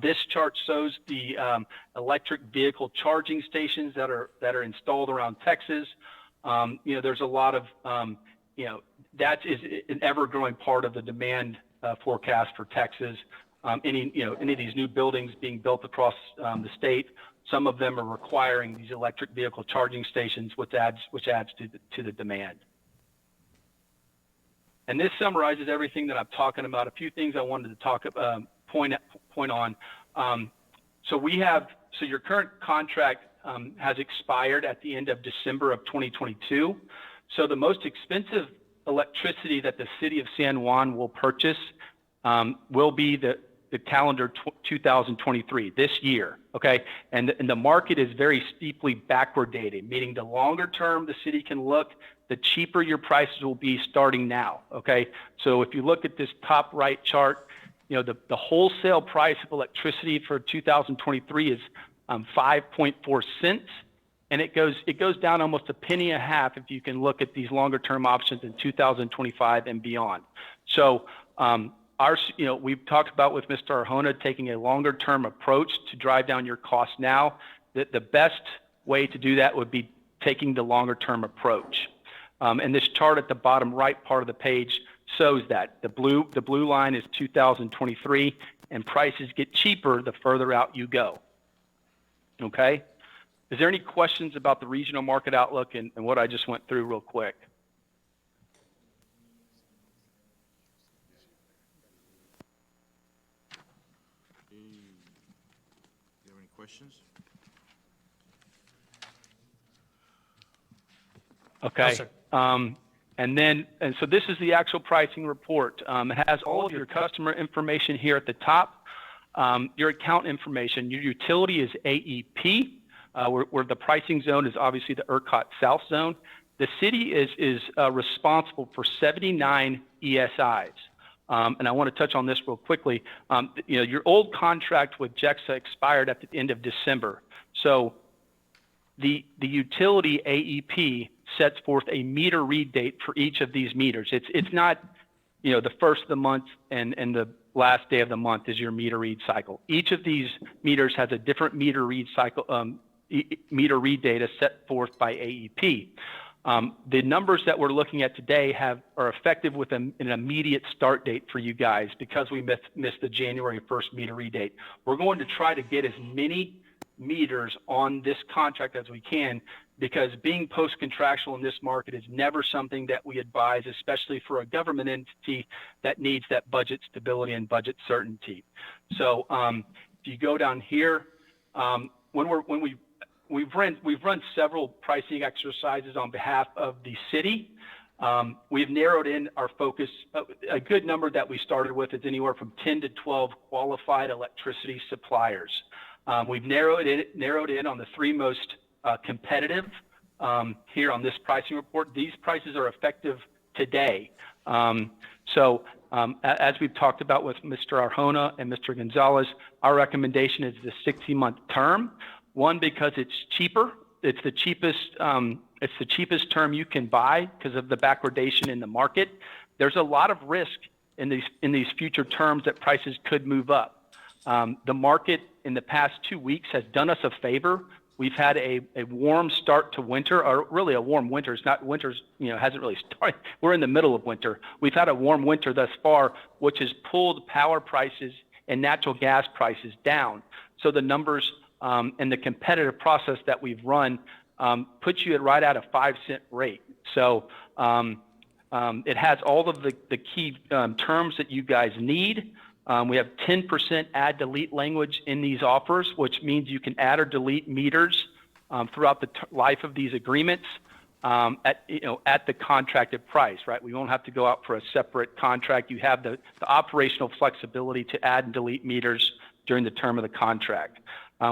this chart shows the electric vehicle charging stations that are installed around Texas. There's a lot of that is an ever-growing part of the demand forecast for Texas. Any of these new buildings being built across the state, some of them are requiring these electric vehicle charging stations, which adds to the demand. And this summarizes everything that I'm talking about. A few things I wanted to talk point on. So your current contract has expired at the end of December of 2022. So the most expensive electricity that the city of San Juan will purchase will be the calendar 2023, this year, okay? And the market is very steeply backward dated, meaning the longer term the city can look, the cheaper your prices will be starting now, okay? So if you look at this top right chart, the wholesale price of electricity for 2023 is 5.4 cents, and it goes down almost a penny a half if you can look at these longer term options in 2025 and beyond. So we've talked about with Mr. Arjona taking a longer term approach to drive down your costs now. The best way to do that would be taking the longer term approach. And this chart at the bottom right part of the page shows that. The blue line is 2023, and prices get cheaper the further out you go. Okay? Is there any questions about the regional market outlook and what I just went through real quick? Do you have any questions? Okay. And so this is the actual pricing report. It has all of your customer information here at the top, your account information. Your utility is AEP, where the pricing zone is obviously the ERCOT South Zone. The city is responsible for 79 ESIs. And I want to touch on this real quickly. Your old contract with JEXA expired at the end of December. So the utility AEP sets forth a meter read date for each of these meters. It's not, the first of the month and the last day of the month is your meter read cycle. Each of these meters has a different meter read cycle, meter read data set forth by AEP. The numbers that we're looking at today are effective with an immediate start date for you guys because we missed the January 1st meter read date. We're going to try to get as many meters on this contract as we can, because being post-contractual in this market is never something that we advise, especially for a government entity that needs that budget stability and budget certainty. So if you go down here, we've run several pricing exercises on behalf of the city. We've narrowed in our focus. A good number that we started with is anywhere from 10 to 12 qualified electricity suppliers. We've narrowed in on the three most competitive here on this pricing report. These prices are effective today. As we've talked about with Mr. Arjona and Mr. Gonzalez, our recommendation is the 60-month term. One, because it's cheaper. It's the cheapest term you can buy because of the backwardation in the market. There's a lot of risk in these future terms that prices could move up. The market in the past 2 weeks has done us a favor. We've had a warm start to winter, or really a warm winter. It's not winter's, hasn't really started. We're in the middle of winter. We've had a warm winter thus far, which has pulled power prices and natural gas prices down. So the numbers and the competitive process that we've run puts you right at a 5-cent rate. So it has all of the key terms that you guys need. We have 10% add delete language in these offers, which means you can add or delete meters throughout the life of these agreements at the contracted price, right? We won't have to go out for a separate contract. You have the operational flexibility to add and delete meters during the term of the contract.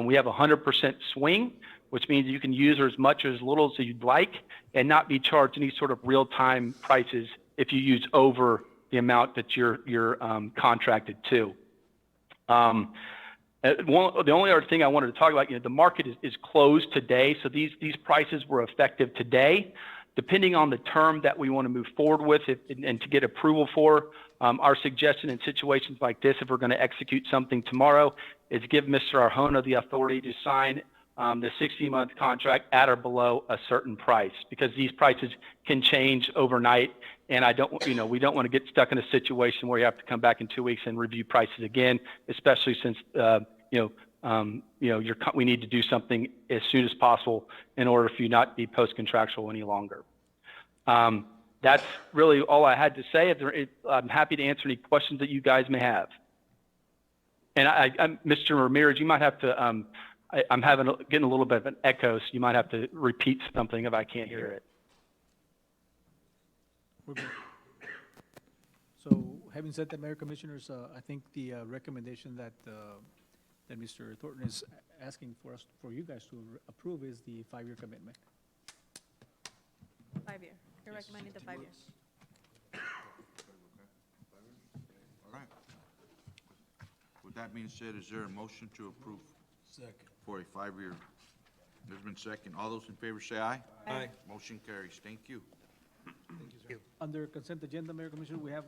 We have 100% swing, which means you can use as much or as little as you'd like and not be charged any sort of real-time prices if you use over the amount that you're contracted to. The only other thing I wanted to talk about, the market is closed today, so these prices were effective today. Depending on the term that we want to move forward with and to get approval for, our suggestion in situations like this, if we're going to execute something tomorrow, is give Mr. Arjona the authority to sign the 60-month contract at or below a certain price, because these prices can change overnight, and we don't want to get stuck in a situation where you have to come back in 2 weeks and review prices again, especially since we need to do something as soon as possible in order for you not to be post-contractual any longer. That's really all I had to say. I'm happy to answer any questions that you guys may have. And Mr. Ramirez, you might have to. I'm getting a little bit of an echo, so you might have to repeat something if I can't hear it. We're good. So having said that, Mayor, Commissioners, I think the recommendation that Mr. Thornton is asking for you guys to approve is the 5-year commitment. 5-year. You're recommending the 5 years. All right. With that being said, is there a motion to approve? Second. For a 5-year? There's been second. All those in favor say aye. Aye. Motion carries. Thank you. Under consent agenda, Mayor, Commissioner, we have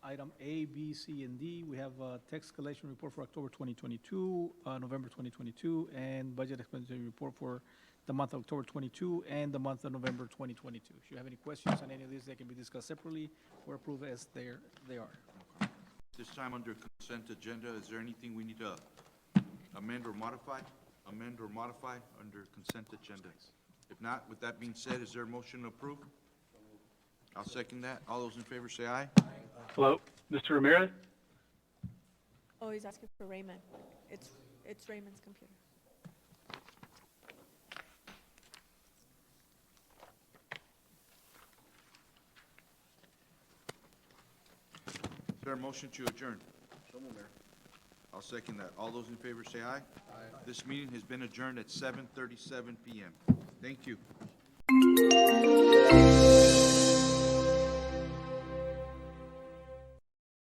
item A, B, C, and D. We have tax collection report for October 2022, November 2022, and budget expenditure report for the month of October 22 and the month of November 2022. If you have any questions on any of these, they can be discussed separately or approved as they are. This time under consent agenda, is there anything we need to amend or modify? Amend or modify under consent agenda? If not, with that being said, is there a motion to approve? I'll second that. All those in favor say aye. Hello, Mr. Ramirez? Oh, he's asking for Raymond. It's Raymond's computer. Is there a motion to adjourn? So moved, Mayor. I'll second that. All those in favor say aye. Aye. This meeting has been adjourned at 7:37 p.m. Thank you.